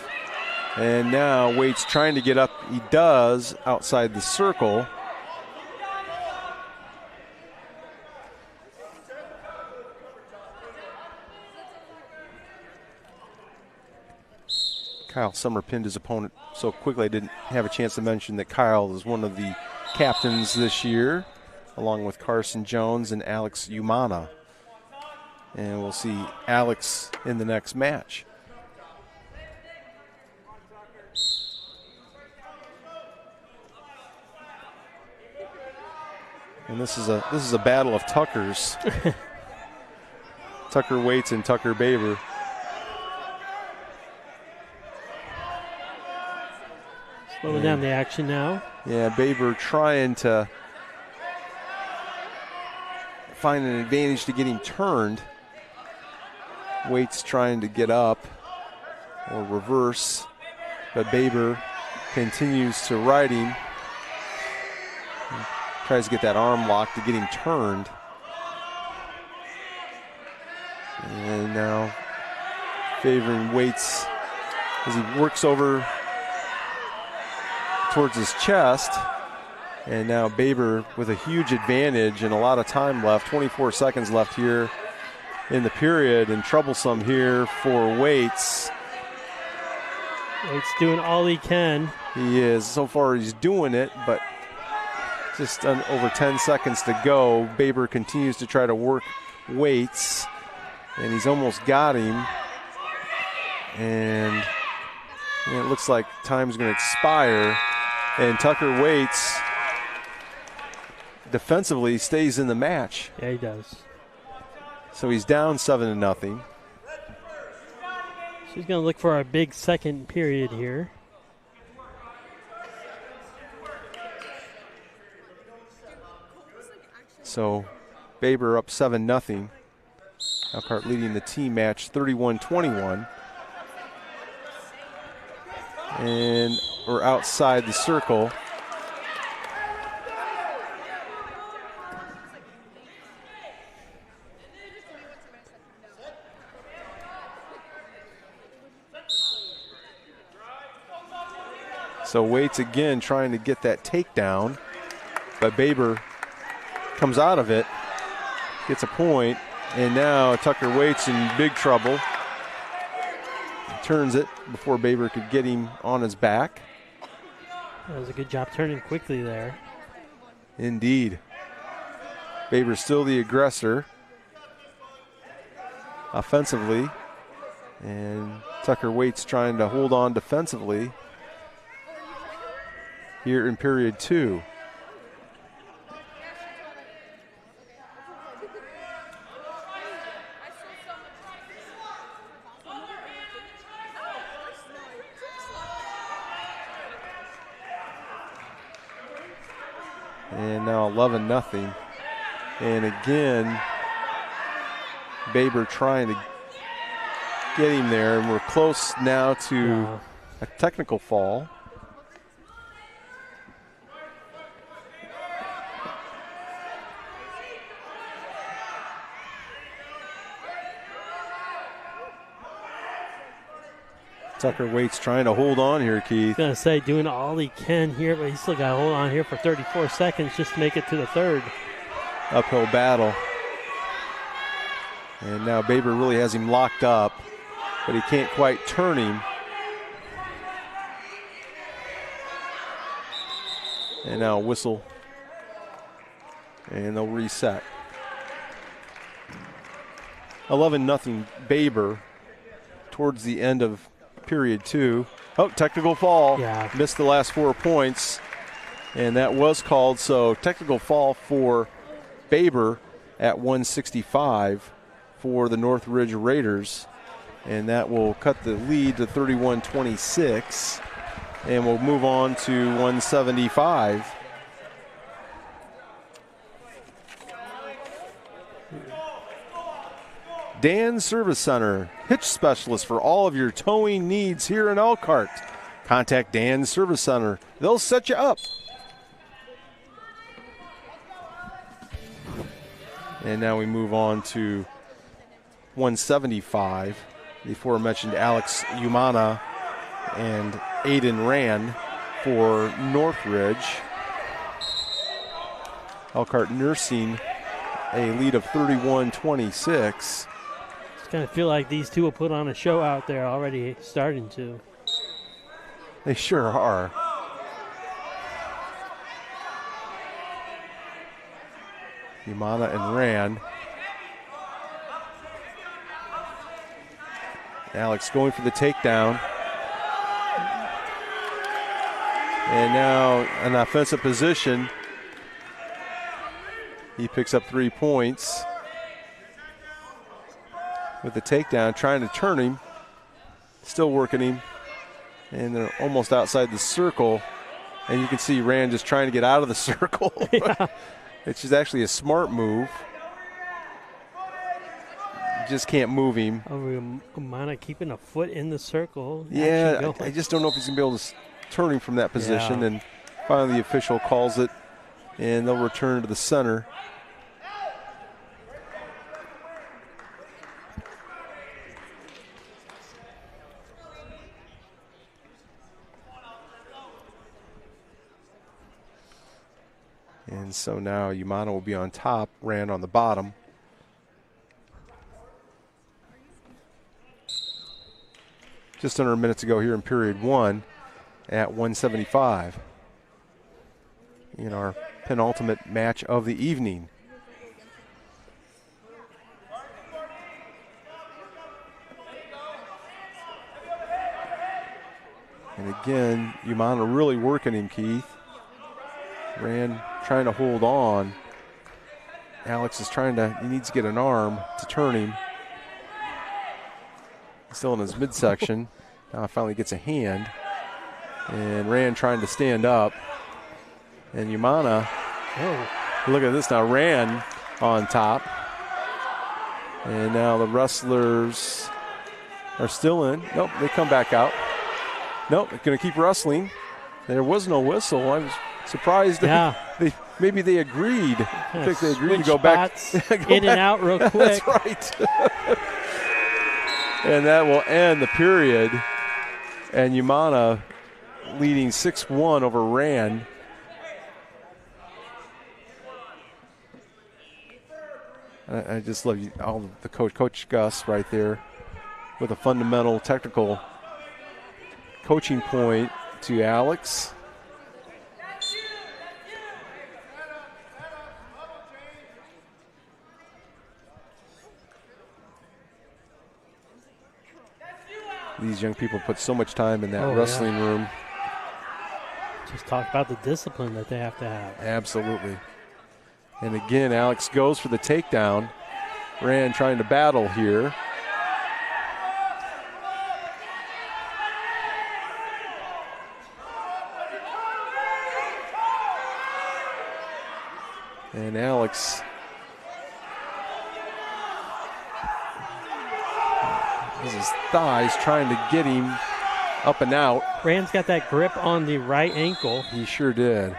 S1: And now Waite's trying to get up. He does outside the circle. Kyle Summer pinned his opponent so quickly I didn't have a chance to mention that Kyle is one of the captains this year, along with Carson Jones and Alex Umana. And we'll see Alex in the next match. And this is a battle of Tuckers. Tucker Waits and Tucker Beber.
S2: Slowing down the action now.
S1: Yeah, Beber trying to find an advantage to get him turned. Waits trying to get up or reverse, but Beber continues to ride him. Tries to get that arm lock to get him turned. And now favoring Waits as he works over towards his chest. And now Beber with a huge advantage and a lot of time left. 24 seconds left here in the period, and troublesome here for Waits.
S2: Waits doing all he can.
S1: He is. So far he's doing it, but just over 10 seconds to go. Beber continues to try to work Waits, and he's almost got him. And it looks like time's going to expire. And Tucker Waits defensively stays in the match.
S2: Yeah, he does.
S1: So he's down 7-0.
S2: So he's going to look for a big second period here.
S1: So Beber up 7-0. Elkhart leading the team match 31-21. And we're outside the circle. So Waits again trying to get that takedown, but Beber comes out of it, gets a point, and now Tucker Waits in big trouble. Turns it before Beber could get him on his back.
S2: That was a good job turning quickly there.
S1: Indeed. Beber's still the aggressor offensively, and Tucker Waits trying to hold on defensively here in period 2. And now 11-0. And again, Beber trying to get him there, and we're close now to a technical fall. Tucker Waits trying to hold on here, Keith.
S2: I was going to say, doing all he can here, but he's still got to hold on here for 34 seconds just to make it to the third.
S1: Uphill battle. And now Beber really has him locked up, but he can't quite turn him. And now a whistle. And they'll reset. 11-0 Beber towards the end of period 2. Oh, technical fall.
S2: Yeah.
S1: Missed the last 4 points. And that was called. So technical fall for Beber at 165 for the Northridge Raiders. And that will cut the lead to 31-26. And we'll move on to 175. Dan Service Center, hitch specialist for all of your towing needs here in Elkhart. Contact Dan Service Center. They'll set you up. And now we move on to 175. The aforementioned Alex Umana and Aiden Rand for Northridge. Elkhart nursing a lead of 31-26.
S2: Kind of feel like these two will put on a show out there already starting to.
S1: They sure are. Umana and Rand. Alex going for the takedown. And now an offensive position. He picks up 3 points with the takedown, trying to turn him. Still working him. And they're almost outside the circle. And you can see Rand just trying to get out of the circle.
S2: Yeah.
S1: It's just actually a smart move. You just can't move him.
S2: Umana keeping a foot in the circle.
S1: Yeah, I just don't know if he's going to be able to turn him from that position.
S2: Yeah.
S1: And finally the official calls it. And they'll return to the center. And so now Umana will be on top, Rand on the bottom. Just under a minute to go here in period 1 at 175 in our penultimate match of the evening. And again, Umana really working him, Keith. Rand trying to hold on. Alex is he needs to get an arm to turn him. He's still in his midsection. Now finally gets a hand. And Rand trying to stand up. And Umana, look at this now, Rand on top. And now the wrestlers are still in. Nope, they come back out. Nope, they're going to keep wrestling. There was no whistle. I was surprised.
S2: Yeah.
S1: Maybe they agreed. I think they agreed to go back.
S2: In and out real quick.
S1: That's right. And that will end the period. And Umana leading 6-1 over Rand. I just love all the Coach Gus right there with a fundamental technical coaching point to Alex. These young people put so much time in that wrestling room.
S2: Just talk about the discipline that they have to have.
S1: Absolutely. And again, Alex goes for the takedown. Rand trying to battle here. And Alex has his thighs trying to get him up and out.
S2: Rand's got that grip on the right ankle.
S1: He sure did.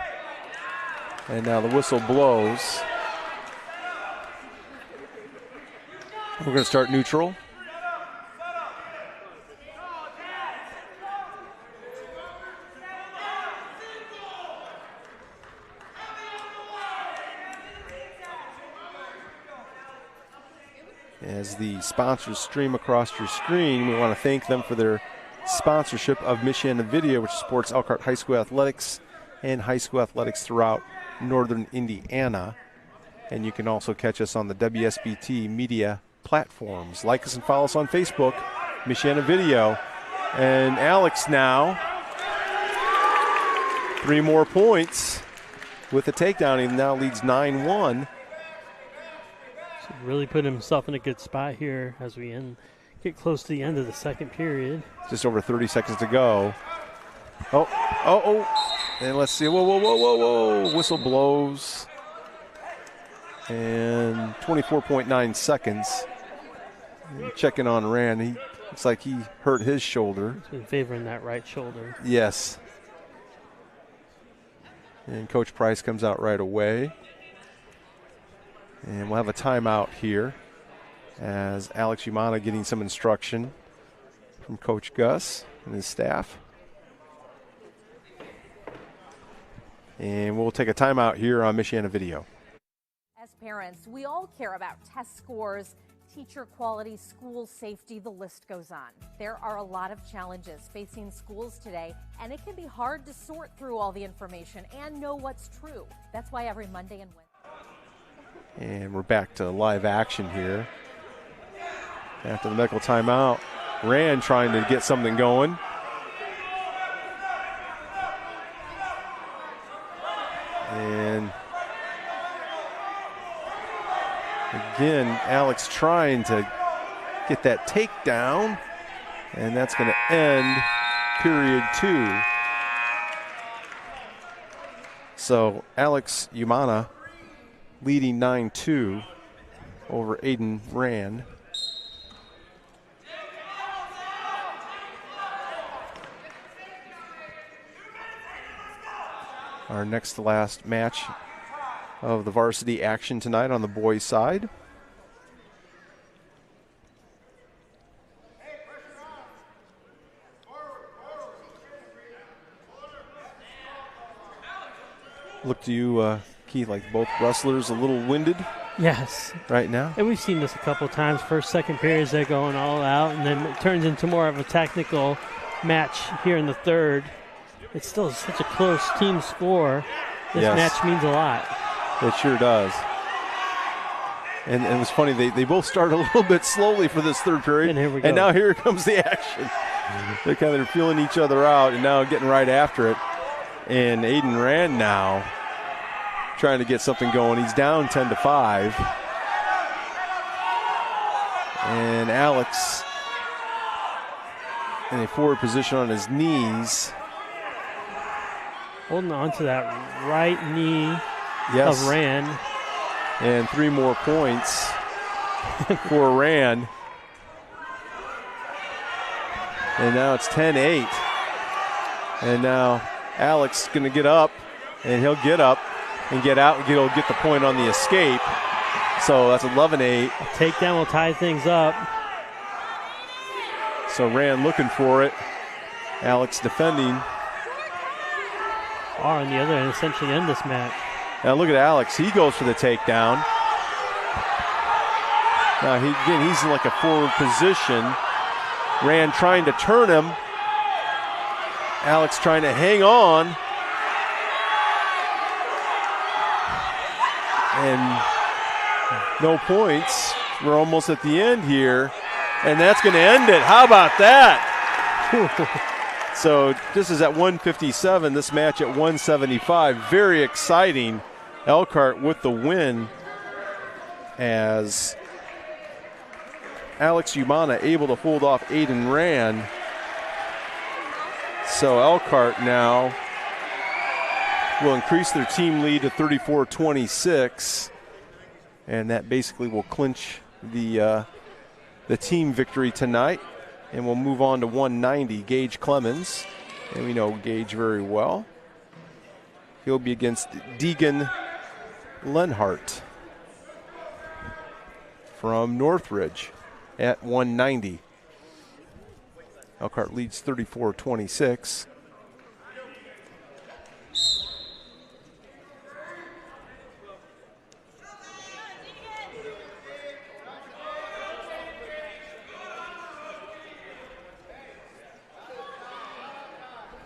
S1: And now the whistle blows. We're going to start neutral. As the sponsors stream across your screen, we want to thank them for their sponsorship of Michiana Video, which supports Elkhart High School athletics and high school athletics throughout northern Indiana. And you can also catch us on the WSBT media platforms. Like us and follow us on Facebook, Michiana Video. And Alex now, 3 more points with the takedown. He now leads 9-1.
S2: So really put himself in a good spot here as we get close to the end of the second period.
S1: Just over 30 seconds to go. Oh. And let's see. Whoa. Whistle blows. And 24.9 seconds. Checking on Rand. He looks like he hurt his shoulder.
S2: He's been favoring that right shoulder.
S1: Yes. And Coach Price comes out right away. And we'll have a timeout here as Alex Umana getting some instruction from Coach Gus and his staff. And we'll take a timeout here on Michiana Video.
S3: As parents, we all care about test scores, teacher quality, school safety, the list goes on. There are a lot of challenges facing schools today, and it can be hard to sort through all the information and know what's true. That's why every Monday and Wednesday.
S1: And we're back to live action here. After the medical timeout, Rand trying to get something going. And again, Alex trying to get that takedown. And that's going to end period 2. So Alex Umana leading 9-2 over Aiden Rand. Our next to last match of the varsity action tonight on the boys' side. Look to you, Keith, like both wrestlers a little winded.
S2: Yes.
S1: Right now.
S2: And we've seen this a couple of times. First, second periods, they're going all out, and then it turns into more of a technical match here in the third. It's still such a close team score. This match means a lot.
S1: It sure does. And it was funny, they both started a little bit slowly for this third period.
S2: And here we go.
S1: And now here comes the action. They're kind of feeling each other out and now getting right after it. And Aiden Rand now trying to get something going. He's down 10-5. And Alex in a forward position on his knees.
S2: Holding on to that right knee of Rand.
S1: And 3 more points for Rand. And now it's 10-8. And now Alex going to get up, and he'll get up and get out and he'll get the point on the escape. So that's 11-8.
S2: Takedown will tie things up.
S1: So Rand looking for it. Alex defending.
S2: On the other end, essentially end this match.
S1: Now look at Alex. He goes for the takedown. Now he's in like a forward position. Rand trying to turn him. Alex trying to hang on. And no points. We're almost at the end here. And that's going to end it. How about that? So this is at 157. This match at 175. Very exciting. Elkhart with the win as Alex Umana able to hold off Aiden Rand. So Elkhart now will increase their team lead to 34-26, and that basically will clinch the team victory tonight, and we'll move on to 190. Gage Clemens, and we know Gage very well. He'll be against Deegan Lenhart from Northridge at 190. Elkhart leads 34-26.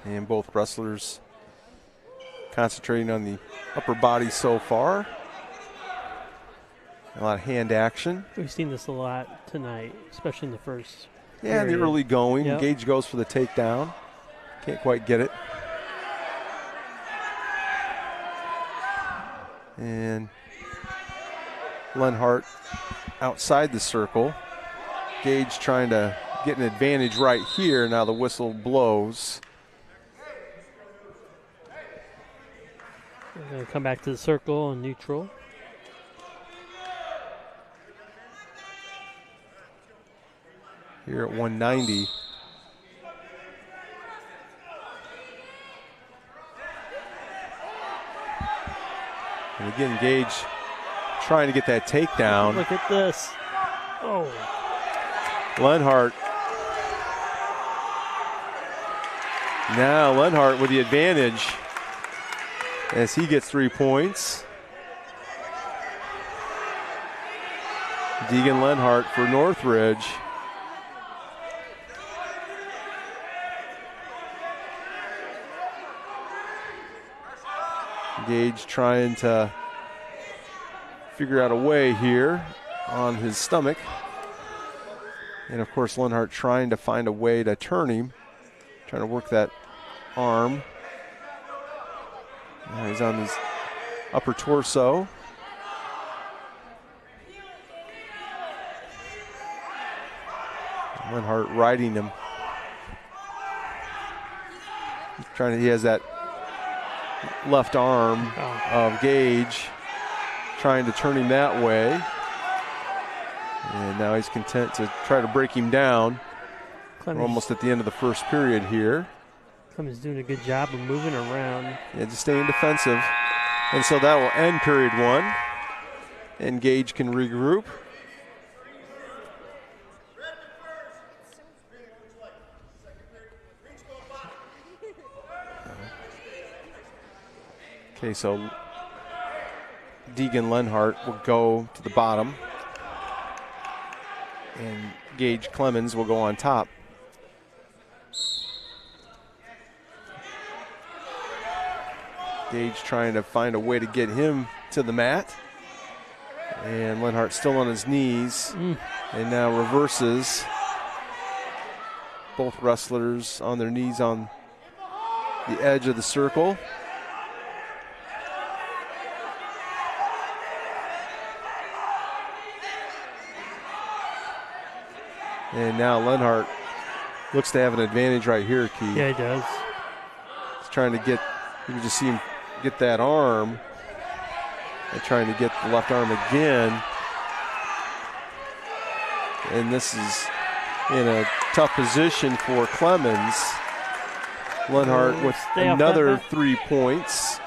S1: And both wrestlers concentrating on the upper body so far. A lot of hand action.
S2: We've seen this a lot tonight, especially in the first.
S1: Yeah, in the early going.
S2: Yep.
S1: Gage goes for the takedown. Can't quite get it. And Lenhart outside the circle. Gage trying to get an advantage right here. Now the whistle blows.
S2: We're going to come back to the circle and neutral.
S1: Here at 190. And again, Gage trying to get that takedown.
S2: Look at this. Oh.
S1: Lenhart. Now Lenhart with the advantage as he gets 3 points. Deegan Lenhart for Northridge. Gage trying to figure out a way here on his stomach. And of course Lenhart trying to find a way to turn him. Trying to work that arm. Now he's on his upper torso. Lenhart riding him. He has that left arm of Gage, trying to turn him that way. And now he's content to try to break him down. We're almost at the end of the first period here.
S2: Clemens doing a good job of moving around.
S1: Yeah, just staying defensive. And so that will end period one. And Gage can regroup. Okay, so Deegan Lenhart will go to the bottom. And Gage Clemens will go on top. Gage trying to find a way to get him to the mat. And Lenhart still on his knees. And now reverses. Both wrestlers on their knees on the edge of the circle. And now Lenhart looks to have an advantage right here, Keith.
S2: Yeah, he does.
S1: He's trying to get, you can just see him get that arm. And trying to get the left arm again. And this is in a tough position for Clemens. Lenhart with another 3 points.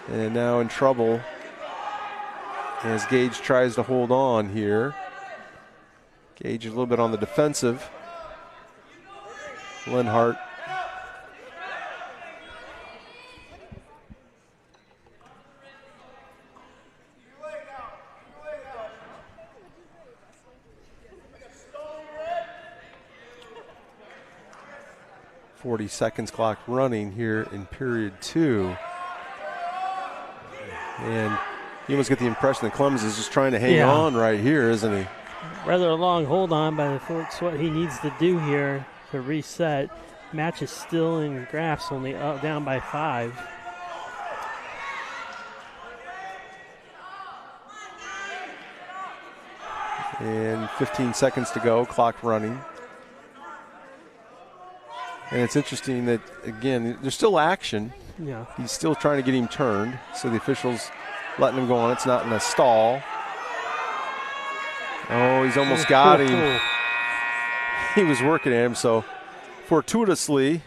S1: And now in trouble as Gage tries to hold on here. Gage is a little bit on the defensive. Lenhart. .40 seconds clock running here in period two. And you almost get the impression that Clemens is just trying to hang on right here, isn't he?
S2: Rather a long hold on, but it's what he needs to do here to reset. Match is still in graphs, only down by 5.
S1: And 15 seconds to go, clock running. And it's interesting that, again, there's still action.
S2: Yeah.
S1: He's still trying to get him turned, so the official's letting him go on. It's not in a stall. Oh, he's almost got him. He was working at him, so fortuitously,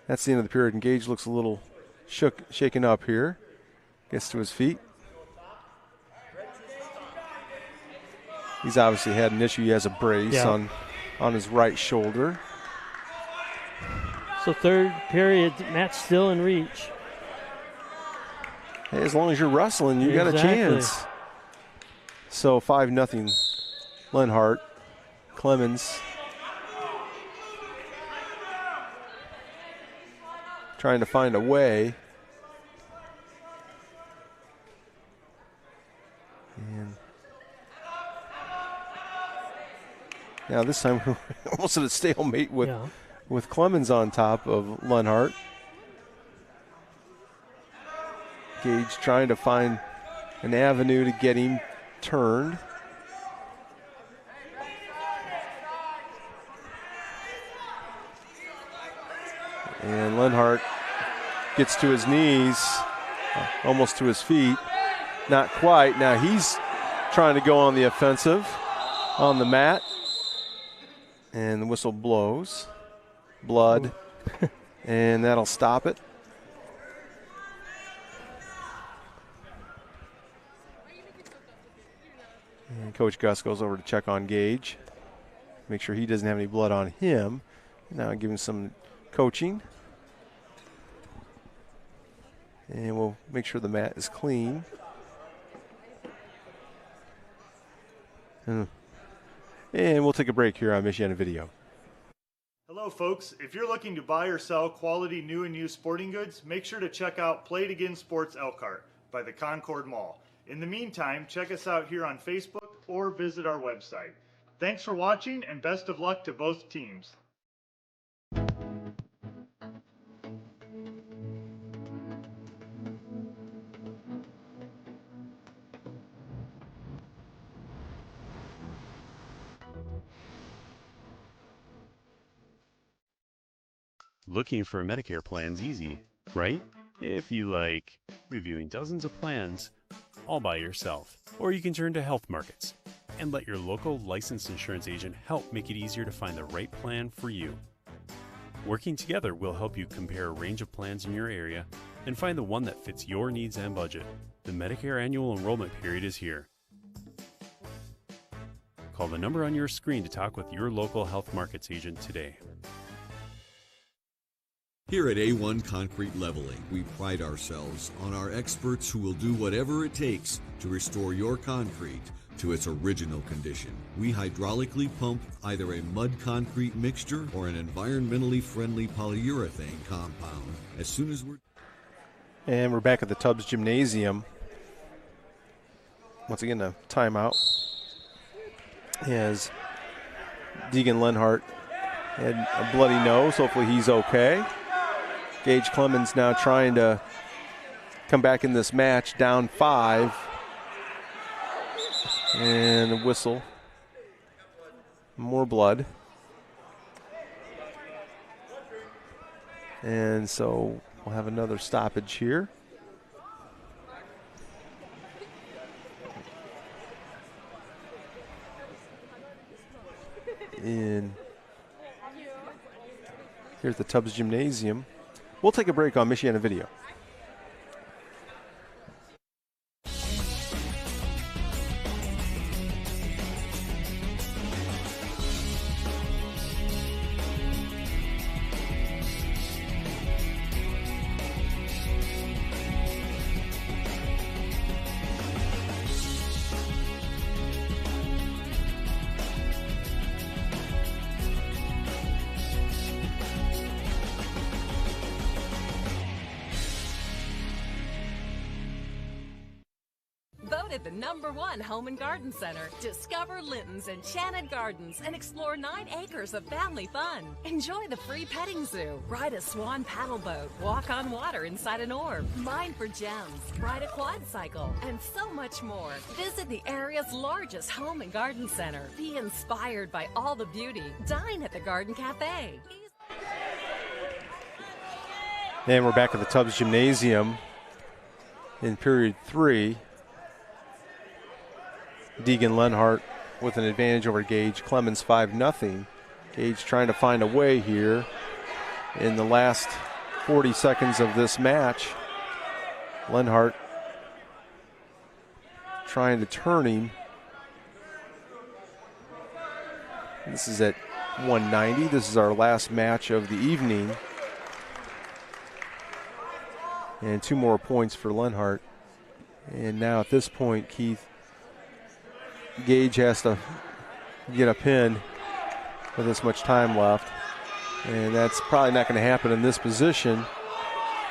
S1: that's the end of the period. And Gage looks a little shaken up here. Gets to his feet. He's obviously had an issue. He has a brace on his right shoulder.
S2: So third period, Matt's still in reach.
S1: Hey, as long as you're wrestling, you got a chance. So 5-0 Lenhart. Clemens trying to find a way. And now this time we're almost at a stalemate with Clemens on top of Lenhart. Gage trying to find an avenue to get him turned. And Lenhart gets to his knees, almost to his feet. Not quite. Now he's trying to go on the offensive on the mat. And the whistle blows. Blood. And that'll stop it. And Coach Gus goes over to check on Gage. Make sure he doesn't have any blood on him. Now give him some coaching. And we'll make sure the mat is clean. And we'll take a break here on Michiana Video.
S4: Hello folks, if you're looking to buy or sell quality new and used sporting goods, make sure to check out Play It Again Sports Elkhart by the Concord Mall. In the meantime, check us out here on Facebook or visit our website. Thanks for watching and best of luck to both teams.
S5: Looking for a Medicare plan's easy, right? If you like reviewing dozens of plans all by yourself. Or you can turn to Health Markets and let your local licensed insurance agent help make it easier to find the right plan for you. Working together will help you compare a range of plans in your area and find the one that fits your needs and budget. The Medicare annual enrollment period is here. Call the number on your screen to talk with your local Health Markets agent today.
S6: Here at A1 Concrete Leveling, we pride ourselves on our experts who will do whatever it takes to restore your concrete to its original condition. We hydraulically pump either a mud concrete mixture or an environmentally friendly polyurethane compound as soon as we're...
S1: And we're back at the Tubbs Gymnasium. Once again, a timeout. As Deegan Lenhart had a bloody nose. Hopefully he's okay. Gage Clemens now trying to come back in this match, down 5. And a whistle. More blood. And so we'll have another stoppage here. In here at the Tubbs Gymnasium. We'll take a break on Michiana Video.
S7: Voted the #1 home and garden center. Discover Linton's Enchanted Gardens and explore 9 acres of family fun. Enjoy the free petting zoo, ride a swan paddle boat, walk on water inside an orb, mine for gems, ride a quad cycle, and so much more. Visit the area's largest home and garden center. Be inspired by all the beauty. Dine at the Garden Cafe.
S1: And we're back at the Tubbs Gymnasium in period 3. Deegan Lenhart with an advantage over Gage Clemens, 5-0. Gage trying to find a way here in the last 40 seconds of this match. Lenhart trying to turn him. This is at 190. This is our last match of the evening. And 2 more points for Lenhart. And now at this point, Keith, Gage has to get a pin with this much time left. And that's probably not going to happen in this position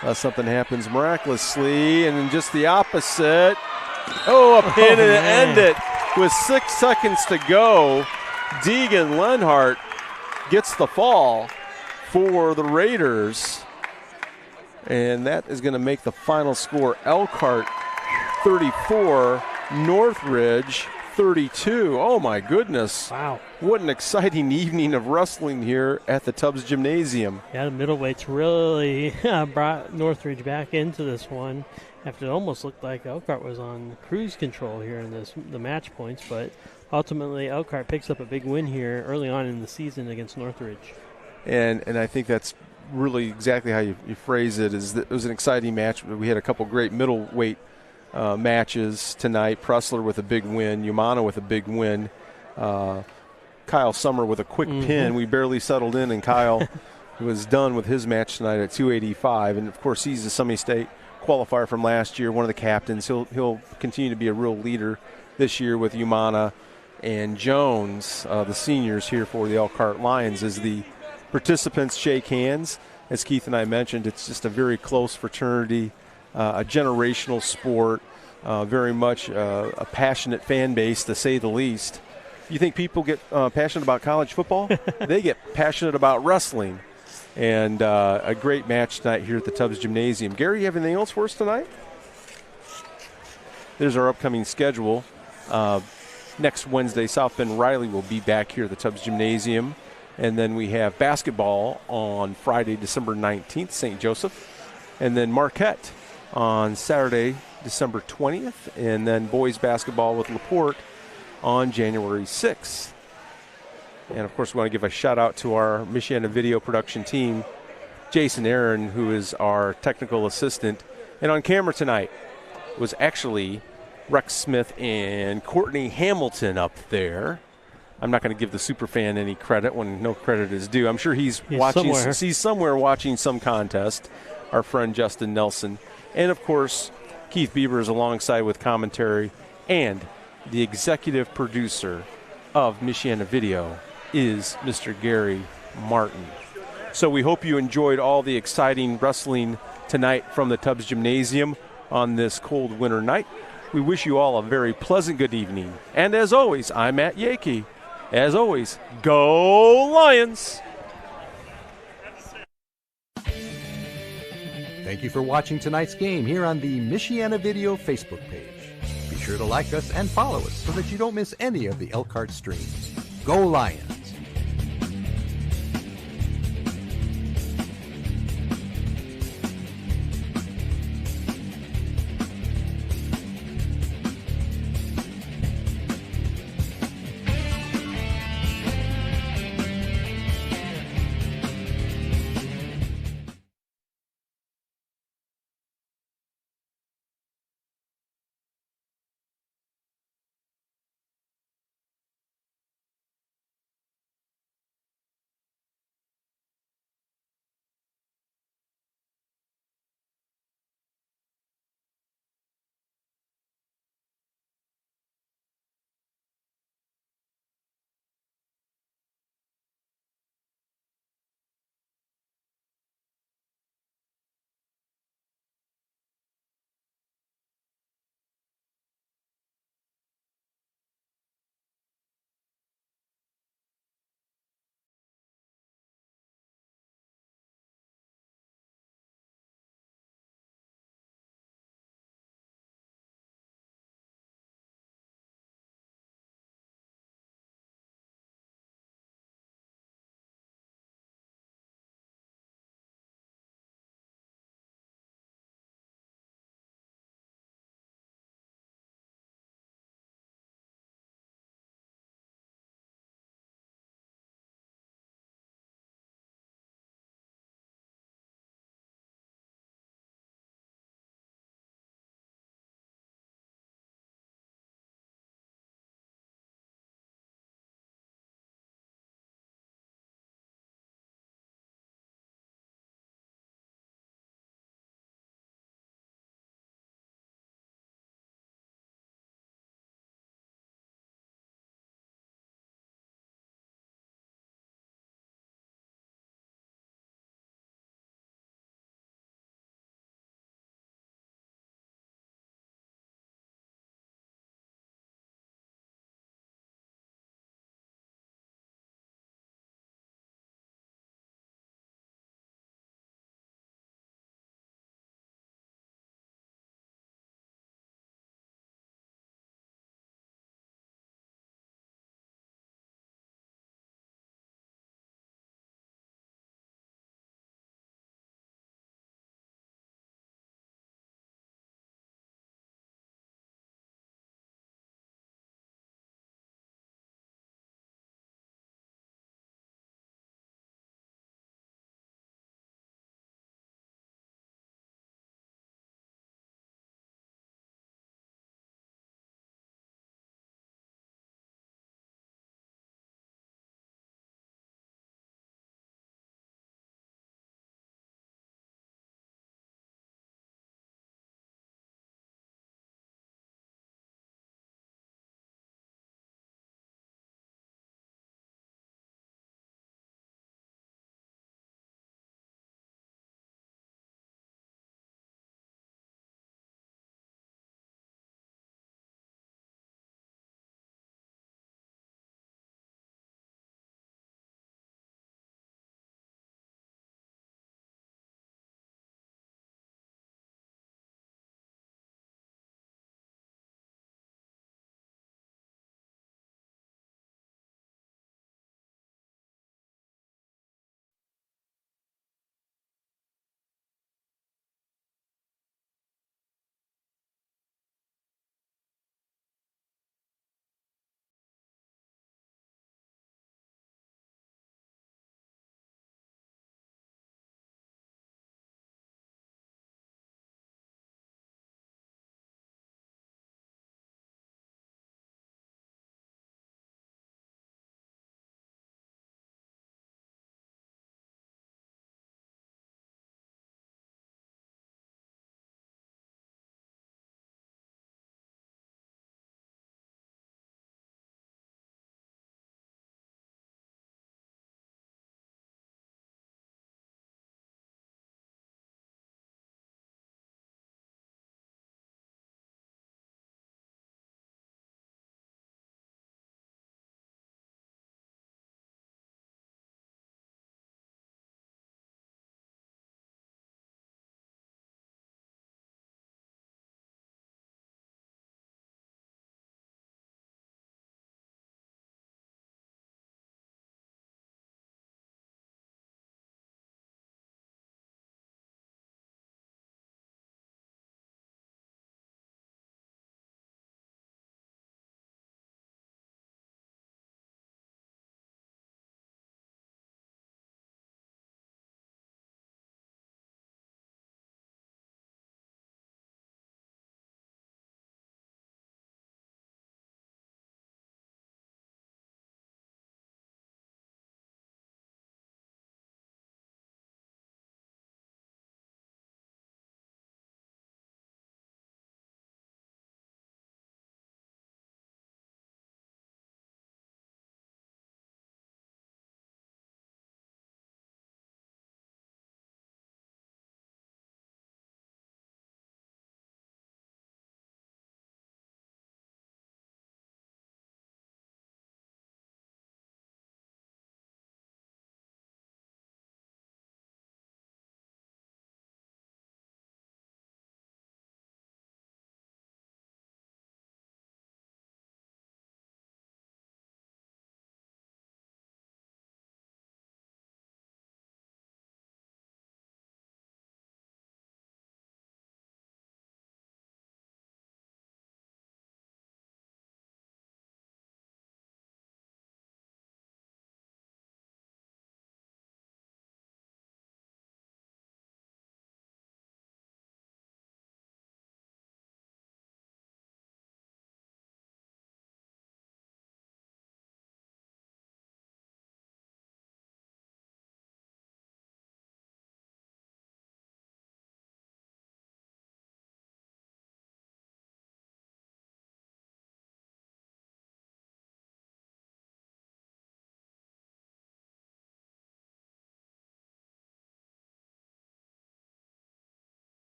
S1: unless something happens miraculously. And then just the opposite. Oh, a pin and end it with 6 seconds to go. Deegan Lenhart gets the fall for the Raiders. And that is going to make the final score Elkhart 34, Northridge 32. Oh, my goodness.
S2: Wow.
S1: What an exciting evening of wrestling here at the Tubbs Gymnasium.
S2: Yeah, the middleweights really brought Northridge back into this one after it almost looked like Elkhart was on cruise control here in the match points, but ultimately Elkhart picks up a big win here early on in the season against Northridge.
S1: And I think that's really exactly how you phrase it. It was an exciting match. We had a couple great middleweight matches tonight. Pressler with a big win, Umana with a big win, Kyle Summer with a quick pin. We barely settled in, and Kyle was done with his match tonight at 285. And of course, he's a semi-state qualifier from last year, one of the captains. He'll continue to be a real leader this year with Umana and Jones, the seniors here for the Elkhart Lions. As the participants shake hands, as Keith and I mentioned, it's just a very close fraternity, a generational sport, very much a passionate fan base, to say the least. You think people get passionate about college football? They get passionate about wrestling. And a great match tonight here at the Tubbs Gymnasium. Gary, you have anything else for us tonight? There's our upcoming schedule. Next Wednesday, South Bend Riley will be back here at the Tubbs Gymnasium. And then we have basketball on Friday, December 19th, St. Joseph. And then Marquette on Saturday, December 20th. And then boys basketball with LaPorte on January 6th. And, of course, we want to give a shout-out to our Michiana video production team, Jason Aaron, who is our technical assistant. And on camera tonight was actually Rex Smith and Courtney Hamilton up there. I'm not going to give the superfan any credit when no credit is due. I'm sure he's watching. He's somewhere watching some contest, our friend Justin Nelson. And, of course, Keith Beber is alongside with commentary. And the executive producer of Michiana Video is Mr. Gary Martin. So we hope you enjoyed all the exciting wrestling tonight from the Tubbs Gymnasium on this cold winter night. We wish you all a very pleasant good evening. And as always, I'm Matt Yakey. As always, go Lions!
S8: Thank you for watching tonight's game here on the Michiana Video Facebook page. Be sure to like us and follow us so that you don't miss any of the Elkhart streams. Go Lions!